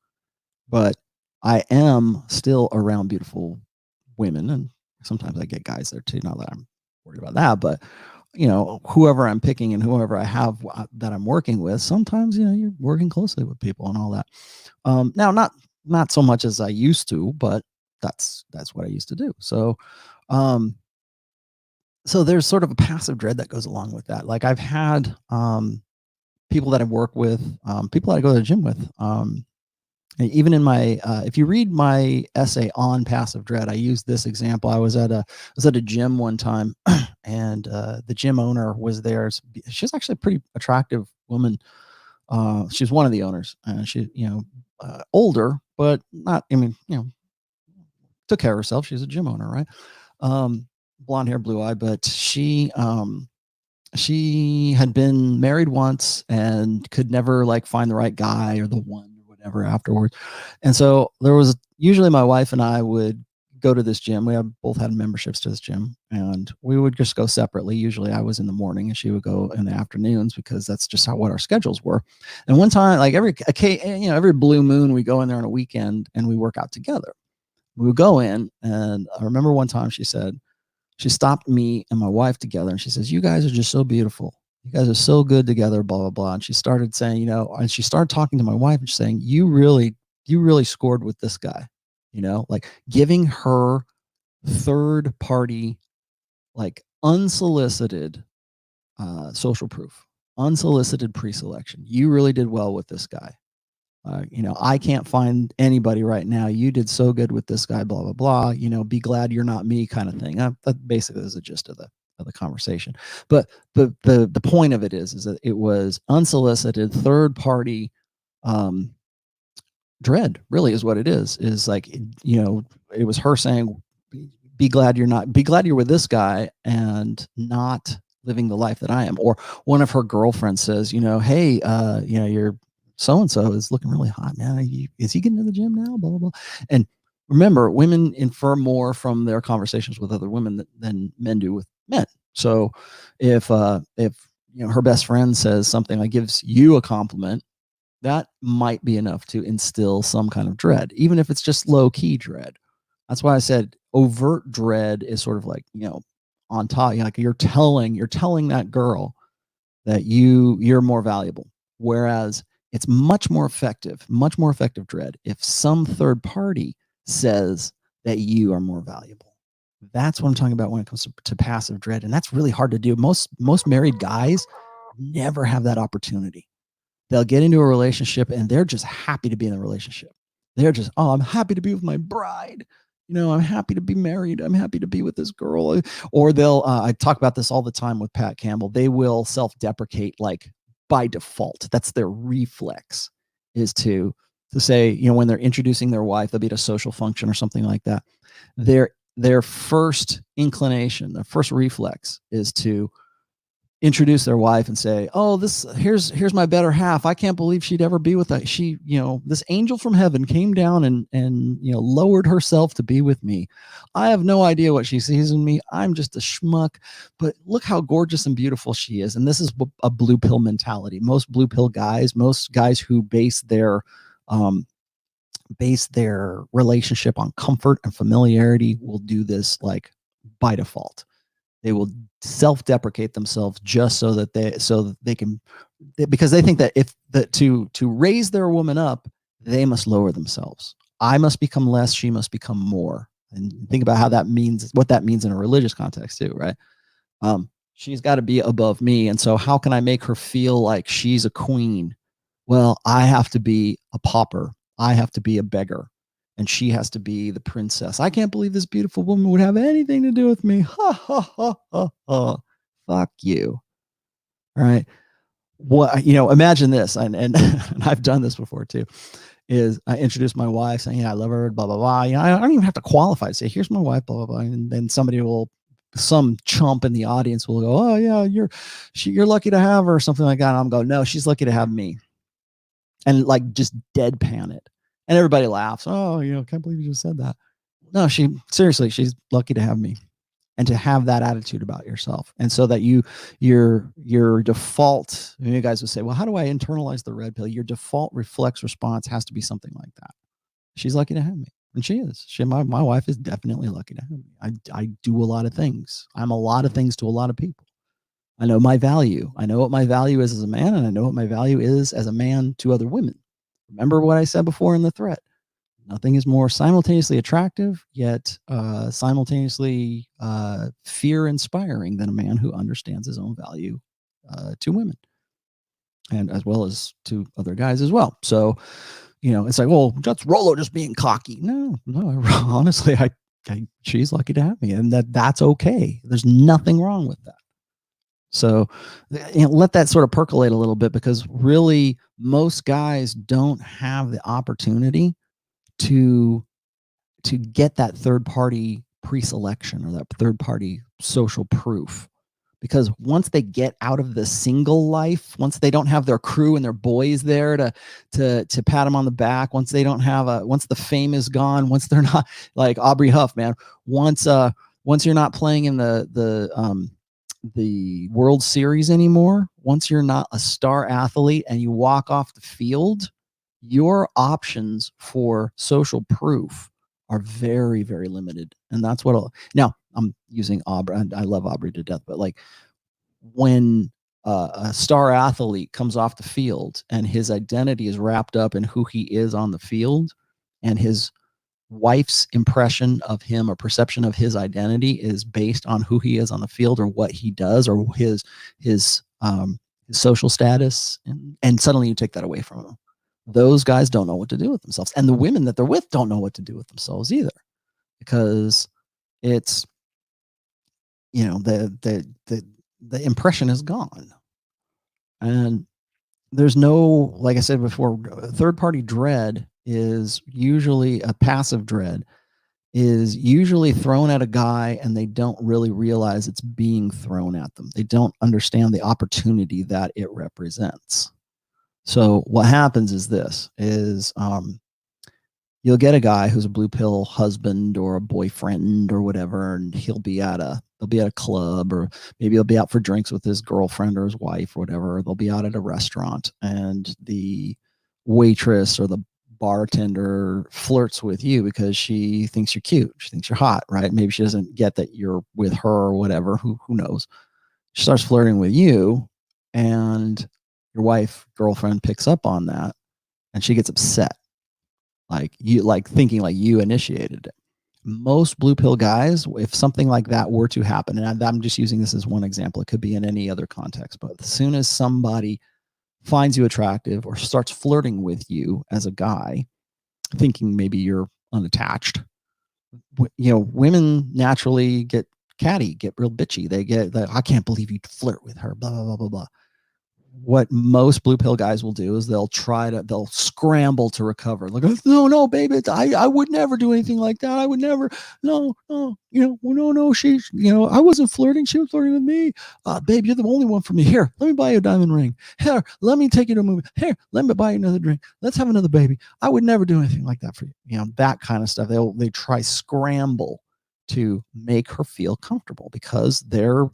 Speaker 2: But I am still around beautiful women. And sometimes I get guys there too. Not that I'm worried about that. But whoever I'm picking and whoever I have that I'm working with, sometimes you're working closely with people and all that. Now, not so much as I used to, but that's what I used to do. So so there's sort of a passive dread that goes along with that. Like I've had people that I work with, people that I go to the gym with. Even in my, if you read my essay on passive dread, I use this example. I was at a gym one time, and the gym owner was there. She's actually a pretty attractive woman. She's one of the owners, and she, older, but not. I mean, took care of herself. She's a gym owner, right? Blonde hair, blue eye, but she had been married once and could never like find the right guy or the one or whatever afterwards. And so there was usually my wife and I would go to this gym. We both had memberships to this gym, and we would just go separately. Usually I was in the morning and she would go in the afternoons, because that's just what our schedules were. And one time, like every blue moon, we go in there on a weekend and we work out together. We would go in, and I remember one time she stopped me and my wife together, and she says, "You guys are just so beautiful. You guys are so good together, blah, blah, blah." And she started saying, and she started talking to my wife and saying, you really scored with this guy, like giving her third party, like unsolicited social proof, unsolicited pre-selection. You really did well with this guy. I can't find anybody right now. You did so good with this guy, blah, blah, blah, be glad you're not me, kind of thing. That basically is the gist of the conversation. But the point of it is that it was unsolicited third party dread, really, is what it is like, it was her saying, be glad you're with this guy and not living the life that I am. Or one of her girlfriends says, hey, you're so-and-so is looking really hot, man. Is he getting to the gym now? Blah, blah, blah. And remember, women infer more from their conversations with other women than men do with men. So if her best friend says something like, gives you a compliment, that might be enough to instill some kind of dread, even if it's just low-key dread. That's why I said overt dread is sort of like, on top, like you're telling that girl that you're more valuable. Whereas it's much more effective dread if some third party says that you are more valuable. That's what I'm talking about when it comes to passive dread. And that's really hard to do. Most married guys never have that opportunity. They'll get into a relationship and they're just happy to be in a relationship. They're just, oh, I'm happy to be with my bride. I'm happy to be married. I'm happy to be with this girl. Or they'll, I talk about this all the time with Pat Campbell. They will self-deprecate, like by default. That's their reflex, is to say, when they're introducing their wife, they'll be at a social function or something like that. Their first inclination, their first reflex is to introduce their wife and say, "Oh, here's my better half. I can't believe she'd ever be with that. She, this angel from heaven came down and lowered herself to be with me. I have no idea what she sees in me. I'm just a schmuck, but look how gorgeous and beautiful she is." And this is a blue pill mentality. Most blue pill guys, most guys who base their relationship on comfort and familiarity will do this like by default. They will self-deprecate themselves just so that they can, because they think that to raise their woman up, they must lower themselves. I must become less, she must become more. And think about what that means in a religious context too, right? She's got to be above me. And so how can I make her feel like she's a queen? Well, I have to be a pauper. I have to be a beggar. And she has to be the princess. I can't believe this beautiful woman would have anything to do with me. Ha, ha, ha, ha, ha. Fuck you. All right. What, imagine this. And I've done this before too, is I introduce my wife saying, "Yeah, I love her, blah, blah, blah." I don't even have to qualify to say, "Here's my wife, blah, blah, blah." And then some chump in the audience will go, "Oh yeah, you're lucky to have her," or something like that. And I'm going, "No, she's lucky to have me." And like just deadpan it. And everybody laughs. "Oh, can't believe you just said that." No, seriously, she's lucky to have me. And to have that attitude about yourself. And so that your default, you guys would say, "Well, how do I internalize the red pill?" Your default reflex response has to be something like that. She's lucky to have me. And she is. My wife is definitely lucky to have me. I do a lot of things. I'm a lot of things to a lot of people. I know my value. I know what my value is as a man, and I know what my value is as a man to other women. Remember what I said before in the thread. Nothing is more simultaneously attractive, yet simultaneously fear-inspiring than a man who understands his own value to women, and as well as to other guys as well. So, it's like, well, that's Rollo just being cocky. No, honestly, she's lucky to have me, and that's okay. There's nothing wrong with that. So let that sort of percolate a little bit, because really most guys don't have the opportunity to get that third party pre-selection or that third party social proof. Because once they get out of the single life, once they don't have their crew and their boys there to pat them on the back, once they don't have once the fame is gone, once they're not like Aubrey Huff, man, once you're not playing in the World Series anymore, once you're not a star athlete and you walk off the field, your options for social proof are very, very limited. And that's now I'm using Aubrey. I love Aubrey to death, but like when a star athlete comes off the field and his identity is wrapped up in who he is on the field, and his wife's impression of him or perception of his identity is based on who he is on the field or what he does or his social status, and suddenly you take that away from him. Those guys don't know what to do with themselves, and the women that they're with don't know what to do with themselves either, because it's the impression is gone, and there's no, like I said before, third party dread is usually a passive dread, is usually thrown at a guy and they don't really realize it's being thrown at them. They don't understand the opportunity that it represents. So what happens is you'll get a guy who's a blue pill husband or a boyfriend or whatever, and they'll be at a club, or maybe he'll be out for drinks with his girlfriend or his wife or whatever. They'll be out at a restaurant, and the waitress or the bartender flirts with you because she thinks you're cute. She thinks you're hot, right? Maybe she doesn't get that you're with her or whatever. Who knows? She starts flirting with you, and your wife, girlfriend picks up on that, and she gets upset. Thinking like you initiated it. Most blue pill guys, if something like that were to happen, and I'm just using this as one example, it could be in any other context, but as soon as somebody finds you attractive or starts flirting with you as a guy, thinking maybe you're unattached, women naturally get catty, get real bitchy. They get like, I can't believe you'd flirt with her, blah, blah, blah, blah, blah. What most blue pill guys will do is they'll scramble to recover. Like, no, baby, I would never do anything like that. I would never, no, she, I wasn't flirting. She was flirting with me. Babe, you're the only one for me. Here, let me buy you a diamond ring. Here, let me take you to a movie. Here, let me buy you another drink. Let's have another baby. I would never do anything like that for you. That kind of stuff. They try scramble to make her feel comfortable, because their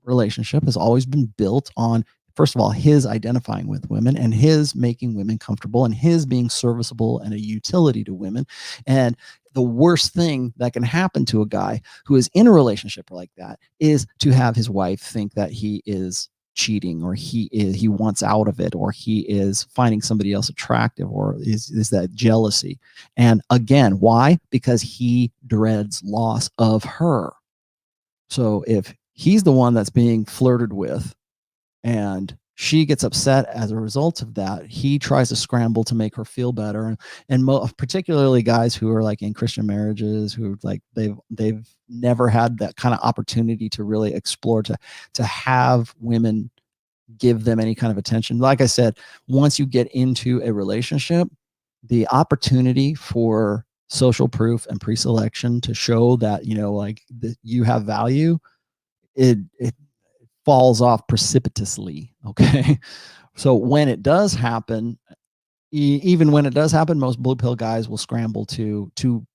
Speaker 2: relationship has always been built on, first of all, his identifying with women and his making women comfortable and his being serviceable and a utility to women. And the worst thing that can happen to a guy who is in a relationship like that is to have his wife think that he is cheating, or he wants out of it, or he is finding somebody else attractive, or is that jealousy. And again, why? Because he dreads loss of her. So if he's the one that's being flirted with, and she gets upset as a result of that, he tries to scramble to make her feel better. And particularly guys who are like in Christian marriages, who like they've never had that kind of opportunity to really explore, to have women give them any kind of attention. Like I said, once you get into a relationship, the opportunity for social proof and pre-selection to show that you have value, it falls off precipitously. Okay. So when it does happen, even when it does happen, most blue pill guys will scramble to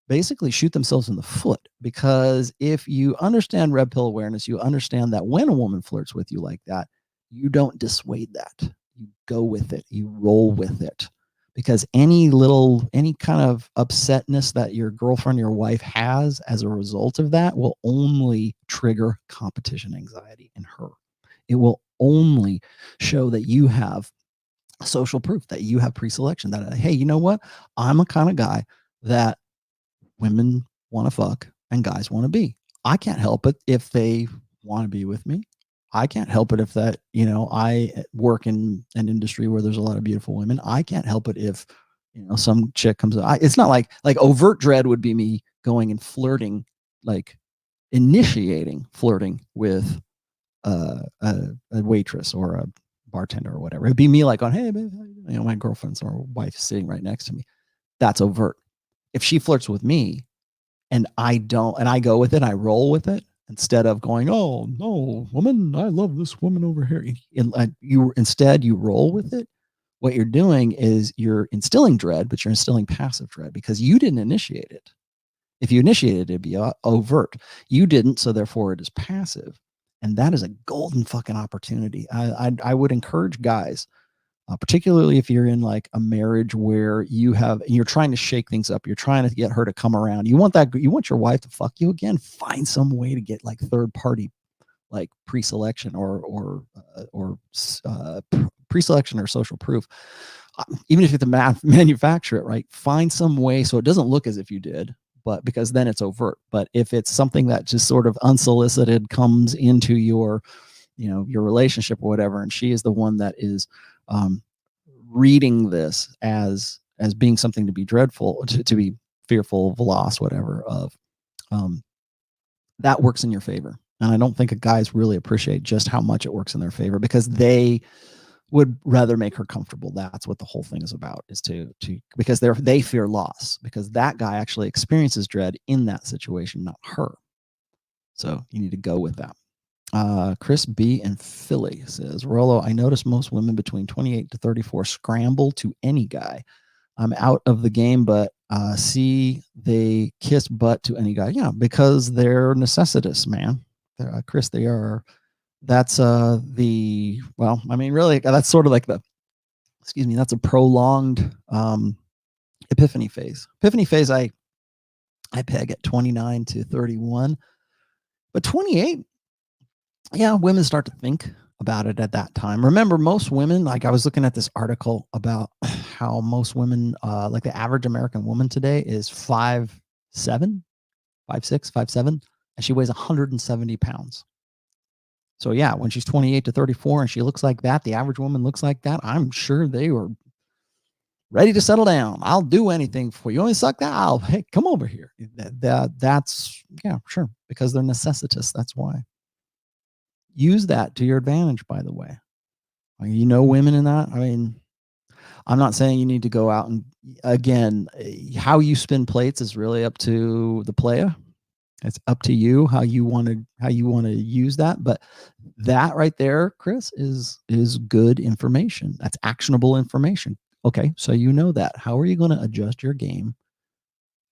Speaker 2: basically shoot themselves in the foot, because if you understand red pill awareness, you understand that when a woman flirts with you like that, you don't dissuade that. You go with it. You roll with it, because any kind of upsetness that your girlfriend, your wife has as a result of that will only trigger competition anxiety in her. It will only show that you have social proof, that you have pre-selection, that, hey, you know what? I'm a kind of guy that women want to fuck and guys want to be. I can't help it if they want to be with me. I can't help it if that, I work in an industry where there's a lot of beautiful women. I can't help it if, some chick comes up. It's not like overt dread would be me going and flirting, like initiating flirting with a waitress or a bartender or whatever. It'd be me like on, hey, babe, my girlfriend's or wife is sitting right next to me. That's overt. If she flirts with me and I go with it, I roll with it, instead of going, oh no, woman, I love this woman over here. You roll with it. What you're doing is you're instilling dread, but you're instilling passive dread because you didn't initiate it. If you initiated it, it'd be overt. You didn't, so therefore it is passive. And that is a golden fucking opportunity. I would encourage guys, particularly if you're in like a marriage where you're trying to shake things up, you're trying to get her to come around. You want your wife to fuck you again. Find some way to get like third party, like pre-selection or pre-selection or social proof. Even if you have to manufacture it, right? Find some way so it doesn't look as if you did, but because then it's overt. But if it's something that just sort of unsolicited comes into your relationship or whatever, and she is the one that is reading this as being something to be dreadful, to be fearful of loss, whatever, of that works in your favor. And I don't think guys really appreciate just how much it works in their favor, because they would rather make her comfortable. That's what the whole thing is about, is because they fear loss, because that guy actually experiences dread in that situation, not her. So you need to go with that. Chris B in Philly says, Rollo, I notice most women between 28 to 34 scramble to any guy. I'm out of the game, but see they kiss butt to any guy. Yeah, because they're necessitous, man. Chris, they are. That's really, that's sort of like that's a prolonged epiphany phase. Epiphany phase, I peg at 29 to 31, but 28, yeah, women start to think about it at that time. Remember, most women, like I was looking at this article about how most women, like the average American woman today is 5'7", 5'6", 5'7", and she weighs 170 pounds. So yeah, when she's 28 to 34 and she looks like that, the average woman looks like that, I'm sure they were ready to settle down. I'll do anything for you. You only suck that? Hey, come over here. That's, yeah, sure. Because they're necessitous. That's why. Use that to your advantage, by the way. Women in that. I mean, I'm not saying you need to go out and, again, how you spin plates is really up to the player. It's up to you how you want to use that. But that right there, Chris, is good information. That's actionable information. Okay, so you know that. How are you going to adjust your game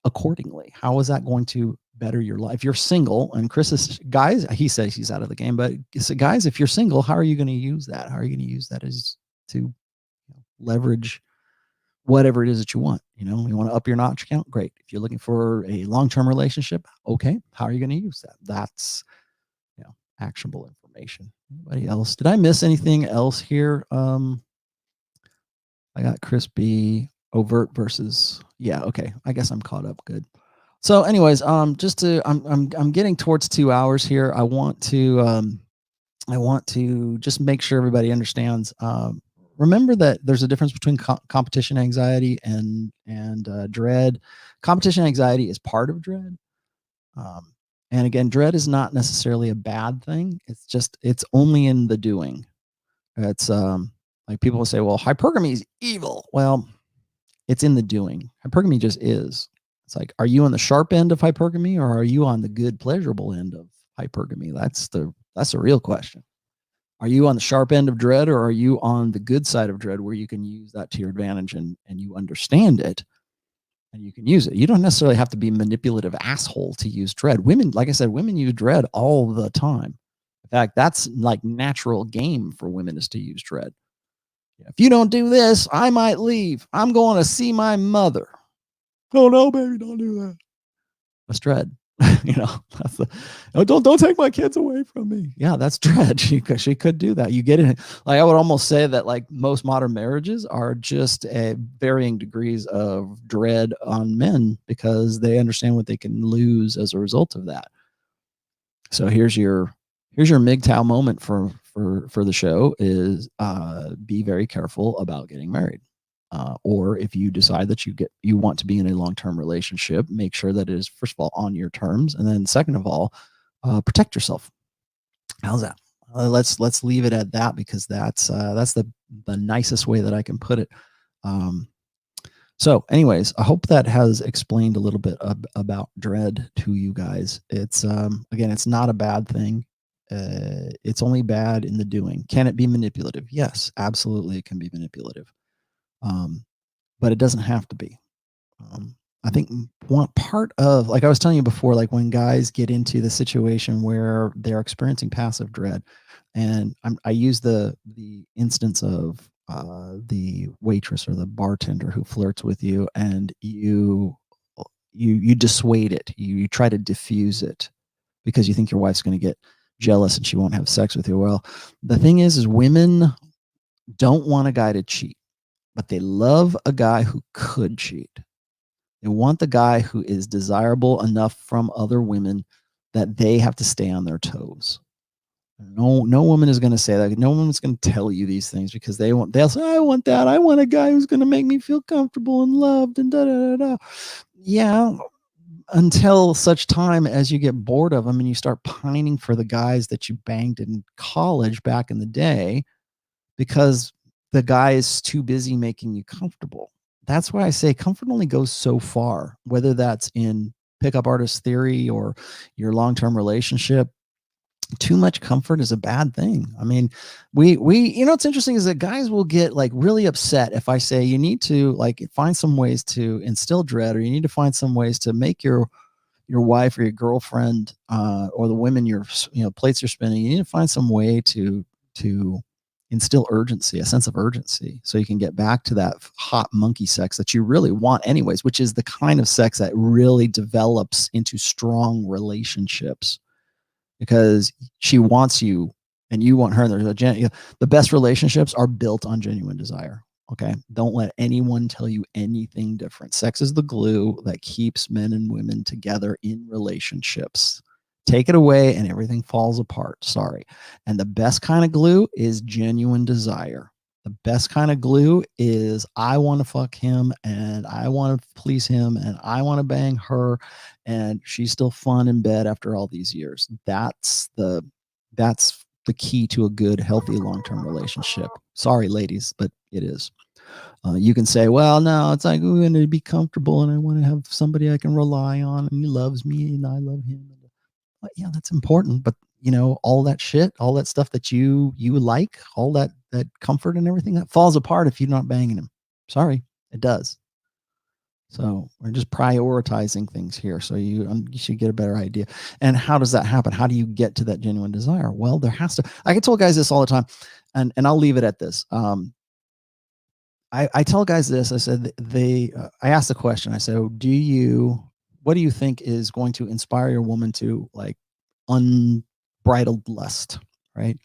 Speaker 2: accordingly? How is that going to better your life? If you're single, and Chris is, guys, he says he's out of the game, but so guys, if you're single, how are you going to use that? How are you going to use that as to leverage whatever it is that you want? You want to up your notch count? Great. If you're looking for a long-term relationship, okay, how are you going to use that? That's actionable information. Anybody else? Did I miss anything else here? I got Chris B, overt versus, yeah, okay. I guess I'm caught up. Good. So anyways, I'm getting towards 2 hours here. I want to just make sure everybody understands. Remember that there's a difference between competition anxiety and dread. Competition anxiety is part of dread. And again, dread is not necessarily a bad thing. It's only in the doing. It's like people will say, well, hypergamy is evil. Well, it's in the doing. Hypergamy just is. It's like, are you on the sharp end of hypergamy, or are you on the good, pleasurable end of hypergamy? That's the real question. Are you on the sharp end of dread, or are you on the good side of dread where you can use that to your advantage and you understand it and you can use it? You don't necessarily have to be a manipulative asshole to use dread. Women, like I said, women use dread all the time. In fact, that's like natural game for women, is to use dread. If you don't do this, I might leave. I'm going to see my mother. Oh no, baby, don't do that. That's dread. That's the, oh, don't take my kids away from me. Yeah, that's dread. She could do that. You get it. Like, I would almost say that like most modern marriages are just a varying degrees of dread on men because they understand what they can lose as a result of that. So here's your MGTOW moment for the show is be very careful about getting married. Or if you decide that you want to be in a long-term relationship, make sure that it is, first of all, on your terms, and then second of all, protect yourself. How's that? Let's leave it at that because that's the nicest way that I can put it. So anyways, I hope that has explained a little bit about dread to you guys. It's again, it's not a bad thing. It's only bad in the doing. Can it be manipulative? Yes, absolutely, it can be manipulative. But it doesn't have to be. I think one part of, like I was telling you before, like when guys get into the situation where they're experiencing passive dread, and I use the instance of the waitress or the bartender who flirts with you, and you dissuade it. You try to diffuse it because you think your wife's going to get jealous and she won't have sex with you. Well, the thing is women don't want a guy to cheat, but they love a guy who could cheat. They want the guy who is desirable enough from other women that they have to stay on their toes. No woman is going to say that. No woman's going to tell you these things because they'll say, I want that. I want a guy who's going to make me feel comfortable and loved and da da da da. Yeah, until such time as you get bored of them and you start pining for the guys that you banged in college back in the day because the guy is too busy making you comfortable. That's why I say comfort only goes so far, whether that's in pickup artist theory or your long-term relationship. Too much comfort is a bad thing. I mean, we what's interesting is that guys will get like really upset if I say you need to like find some ways to instill dread, or you need to find some ways to make your wife or your girlfriend or the women plates you're spinning. You need to find some way to instill urgency, a sense of urgency, so you can get back to that hot monkey sex that you really want anyways, which is the kind of sex that really develops into strong relationships because she wants you and you want her. There's the best relationships are built on genuine desire. Okay. Don't let anyone tell you anything different. Sex is the glue that keeps men and women together in relationships. Take it away and everything falls apart. Sorry. And the best kind of glue is genuine desire. The best kind of glue is I want to fuck him and I want to please him and I want to bang her and she's still fun in bed after all these years. That's the key to a good, healthy, long-term relationship. Sorry, ladies, but it is. You can say, well, no, it's like, we're going to be comfortable and I want to have somebody I can rely on and he loves me and I love him. But yeah, that's important. But all that shit, all that stuff that you like, all that comfort and everything, that falls apart if you're not banging him. Sorry, it does. So we're just prioritizing things here. So you should get a better idea. And how does that happen? How do you get to that genuine desire? Well, there has to, I can tell guys this all the time, and I'll leave it at this. I tell guys this, I said, I asked the question, I said, what do you think is going to inspire your woman to like unbridled lust, right?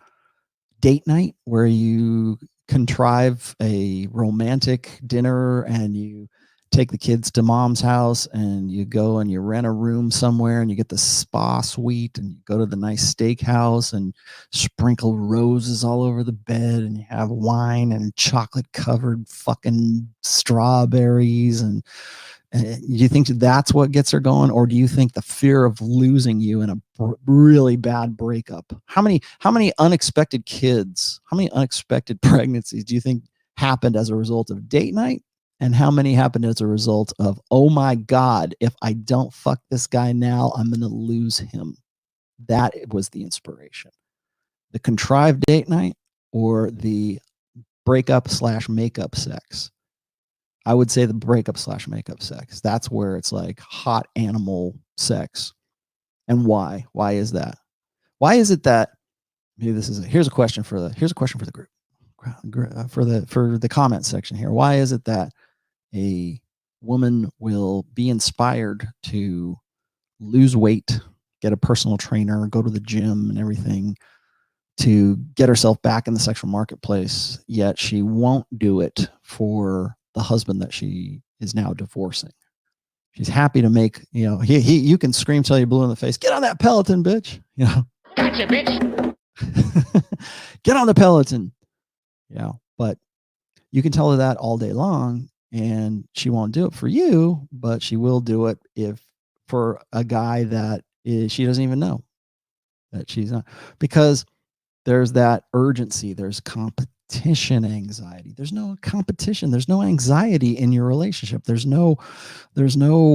Speaker 2: Date night where you contrive a romantic dinner and you take the kids to mom's house and you go and you rent a room somewhere and you get the spa suite and you go to the nice steakhouse and sprinkle roses all over the bed and you have wine and chocolate covered fucking strawberries and you think that's what gets her going, or do you think the fear of losing you in a really bad breakup? How many unexpected kids, how many unexpected pregnancies do you think happened as a result of date night? And how many happened as a result of, oh my God, if I don't fuck this guy now, I'm going to lose him? That was the inspiration. The contrived date night or the breakup / makeup sex? I would say the breakup / makeup sex. That's where it's like hot animal sex. And why? Why is that? Why is it that maybe here's a question for the group. for the comment section here. Why is it that a woman will be inspired to lose weight, get a personal trainer, go to the gym and everything to get herself back in the sexual marketplace, yet she won't do it for the husband that she is now divorcing? She's happy to make, you can scream till you're blue in the face, get on that Peloton, bitch.
Speaker 3: Gotcha, bitch.
Speaker 2: Get on the Peloton. Yeah. But you can tell her that all day long and she won't do it for you, but she will do it if for a guy that she doesn't even know that she's not, because there's that urgency. There's competition anxiety. There's no competition. There's no anxiety in your relationship. There's no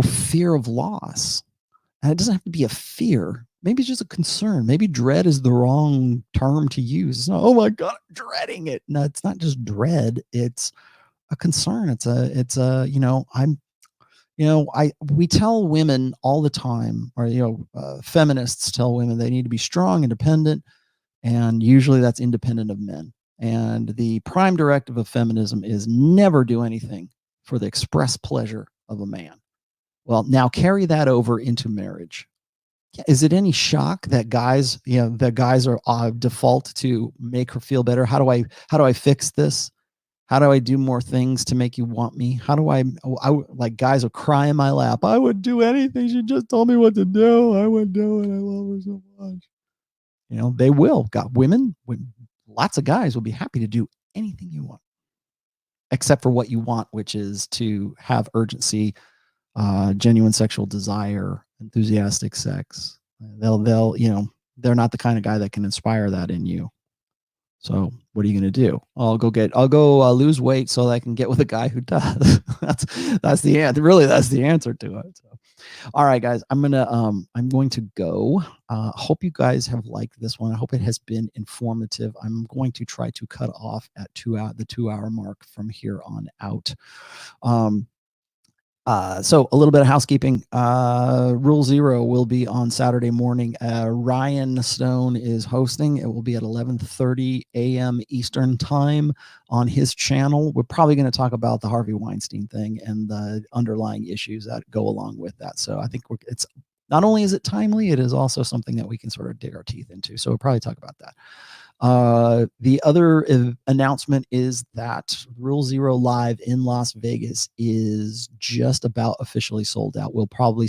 Speaker 2: fear of loss. And it doesn't have to be a fear. Maybe it's just a concern. Maybe dread is the wrong term to use. It's not, oh my God, I'm dreading it. No, it's not just dread. It's a concern. We tell women all the time, or, feminists tell women they need to be strong, independent, and usually that's independent of men. And the prime directive of feminism is never do anything for the express pleasure of a man. Well, now carry that over into marriage. Is it any shock that guys are default to make her feel better? How do I fix this? How do I do more things to make you want me? How do I like guys will cry in my lap. I would do anything. She just told me what to do. I would do it. I love her so much. They will. Got women, lots of guys will be happy to do anything you want, except for what you want, which is to have urgency, genuine sexual desire, enthusiastic sex. They're not the kind of guy that can inspire that in you. So what are you going to do? I'll go lose weight so that I can get with a guy who does. that's the answer. Really, that's the answer to it. So, all right, guys, I'm going to go. Hope you guys have liked this one. I hope it has been informative. I'm going to try to cut off at the 2-hour mark from here on out. So a little bit of housekeeping. Rule 0 will be on Saturday morning. Ryan Stone is hosting. It will be at 11:30 a.m. Eastern time on his channel. We're probably going to talk about the Harvey Weinstein thing and the underlying issues that go along with that. So I think it's not only is it timely, it is also something that we can sort of dig our teeth into. So we'll probably talk about that. The other announcement is that Rule 0 Live in Las Vegas is just about officially sold out. We'll probably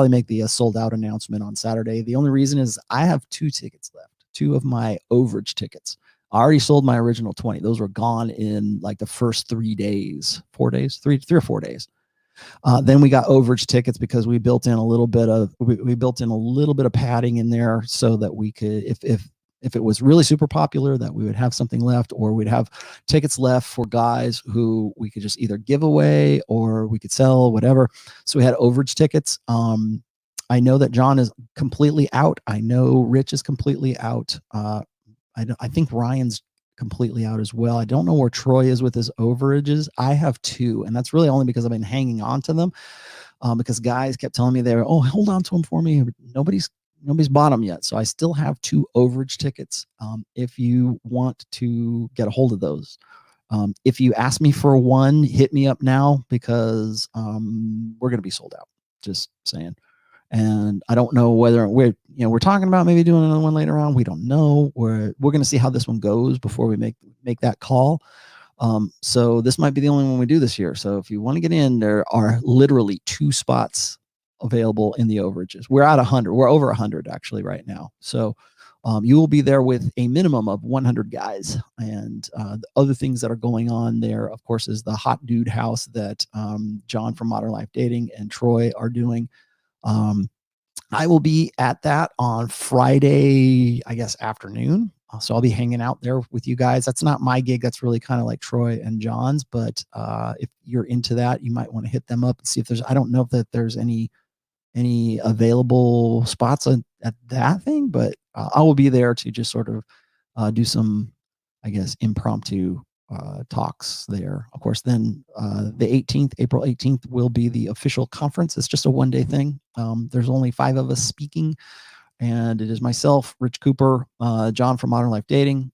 Speaker 2: make the sold out announcement on Saturday. The only reason is I have 2 tickets left, 2 of my overage tickets. I already sold my original 20. Those were gone in like the first 3 days, 4 days, 3 or 4 days. Then we got overage tickets because we built in a little bit of padding in there so that we could, if it was really super popular, that we would have something left, or we'd have tickets left for guys who we could just either give away or we could sell, whatever. So we had overage tickets. I know that John is completely out. I know Rich is completely out. I think Ryan's completely out as well. I don't know where Troy is with his overages. I have 2, and that's really only because I've been hanging on to them because guys kept telling me hold on to them for me. Nobody's bought them yet. So I still have 2 overage tickets. If you want to get a hold of those, if you ask me for one, hit me up now because we're going to be sold out. Just saying. And I don't know whether we're talking about maybe doing another one later on. We don't know. We're going to see how this one goes before we make that call. So this might be the only one we do this year. So if you want to get in, there are literally 2 spots available in the overages. We're at 100. We're over 100 actually right now. So you will be there with a minimum of 100 guys. And the other things that are going on there, of course, is the hot dude house that John from Modern Life Dating and Troy are doing. I will be at that on Friday, I guess, afternoon. So I'll be hanging out there with you guys. That's not my gig. That's really kind of like Troy and John's. But if you're into that, you might want to hit them up and see if I don't know if there's any available spots at that thing, but I will be there to just sort of do some, I guess, impromptu talks there. Of course, then April 18th will be the official conference. It's just a one-day thing. There's only 5 of us speaking. And it is myself, Rich Cooper, John from Modern Life Dating,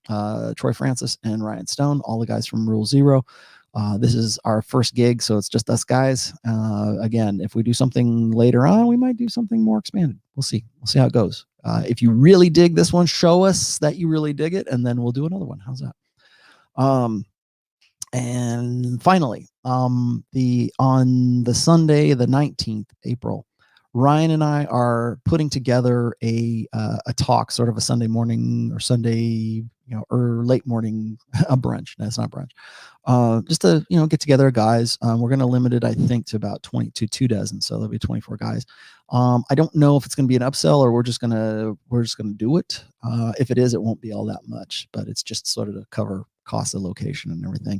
Speaker 2: Troy Francis, and Ryan Stone, all the guys from Rule Zero. This is our first gig, so it's just us guys. Again, if we do something later on, we might do something more expanded. We'll see. We'll see how it goes. If you really dig this one, show us that you really dig it, and then we'll do another one. How's that? And finally, on the Sunday, the 19th April, Ryan and I are putting together a talk, sort of a Sunday morning or Sunday, or late morning, a brunch. No, it's not brunch. Just to, get together, guys. We're going to limit it, I think, to about 2 dozen. So there'll be 24 guys. I don't know if it's going to be an upsell or we're just going to do it. If it is, it won't be all that much, but it's just sort of to cover cost of location and everything.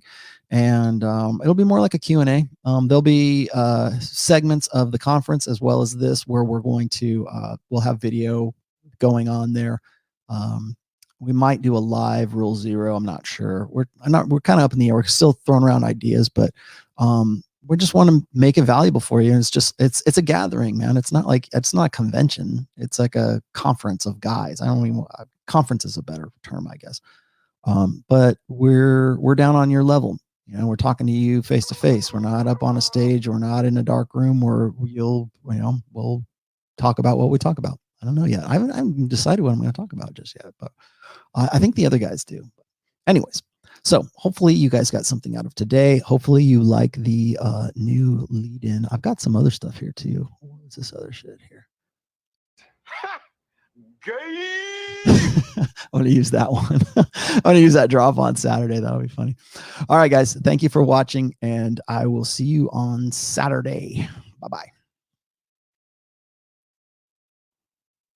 Speaker 2: And it'll be more like a Q&A. There'll be segments of the conference as well as this where we're going to, we'll have video going on there. We might do a live Rule Zero. I'm not sure. We're kind of up in the air. We're still throwing around ideas, but we just want to make it valuable for you. And it's a gathering, man. It's not a convention. It's like a conference of guys. Conference is a better term, I guess. But we're down on your level. We're talking to you face to face. We're not up on a stage. We're not in a dark room where we'll talk about what we talk about. I don't know yet. I haven't decided what I'm going to talk about just yet, but I think the other guys do. Anyways, so hopefully you guys got something out of today. Hopefully you like the new lead in. I've got some other stuff here too. What is this other shit here? I'm going to use that one. I'm going to use that drop on Saturday. That'll be funny. All right, guys. Thank you for watching, and I will see you on Saturday. Bye-bye.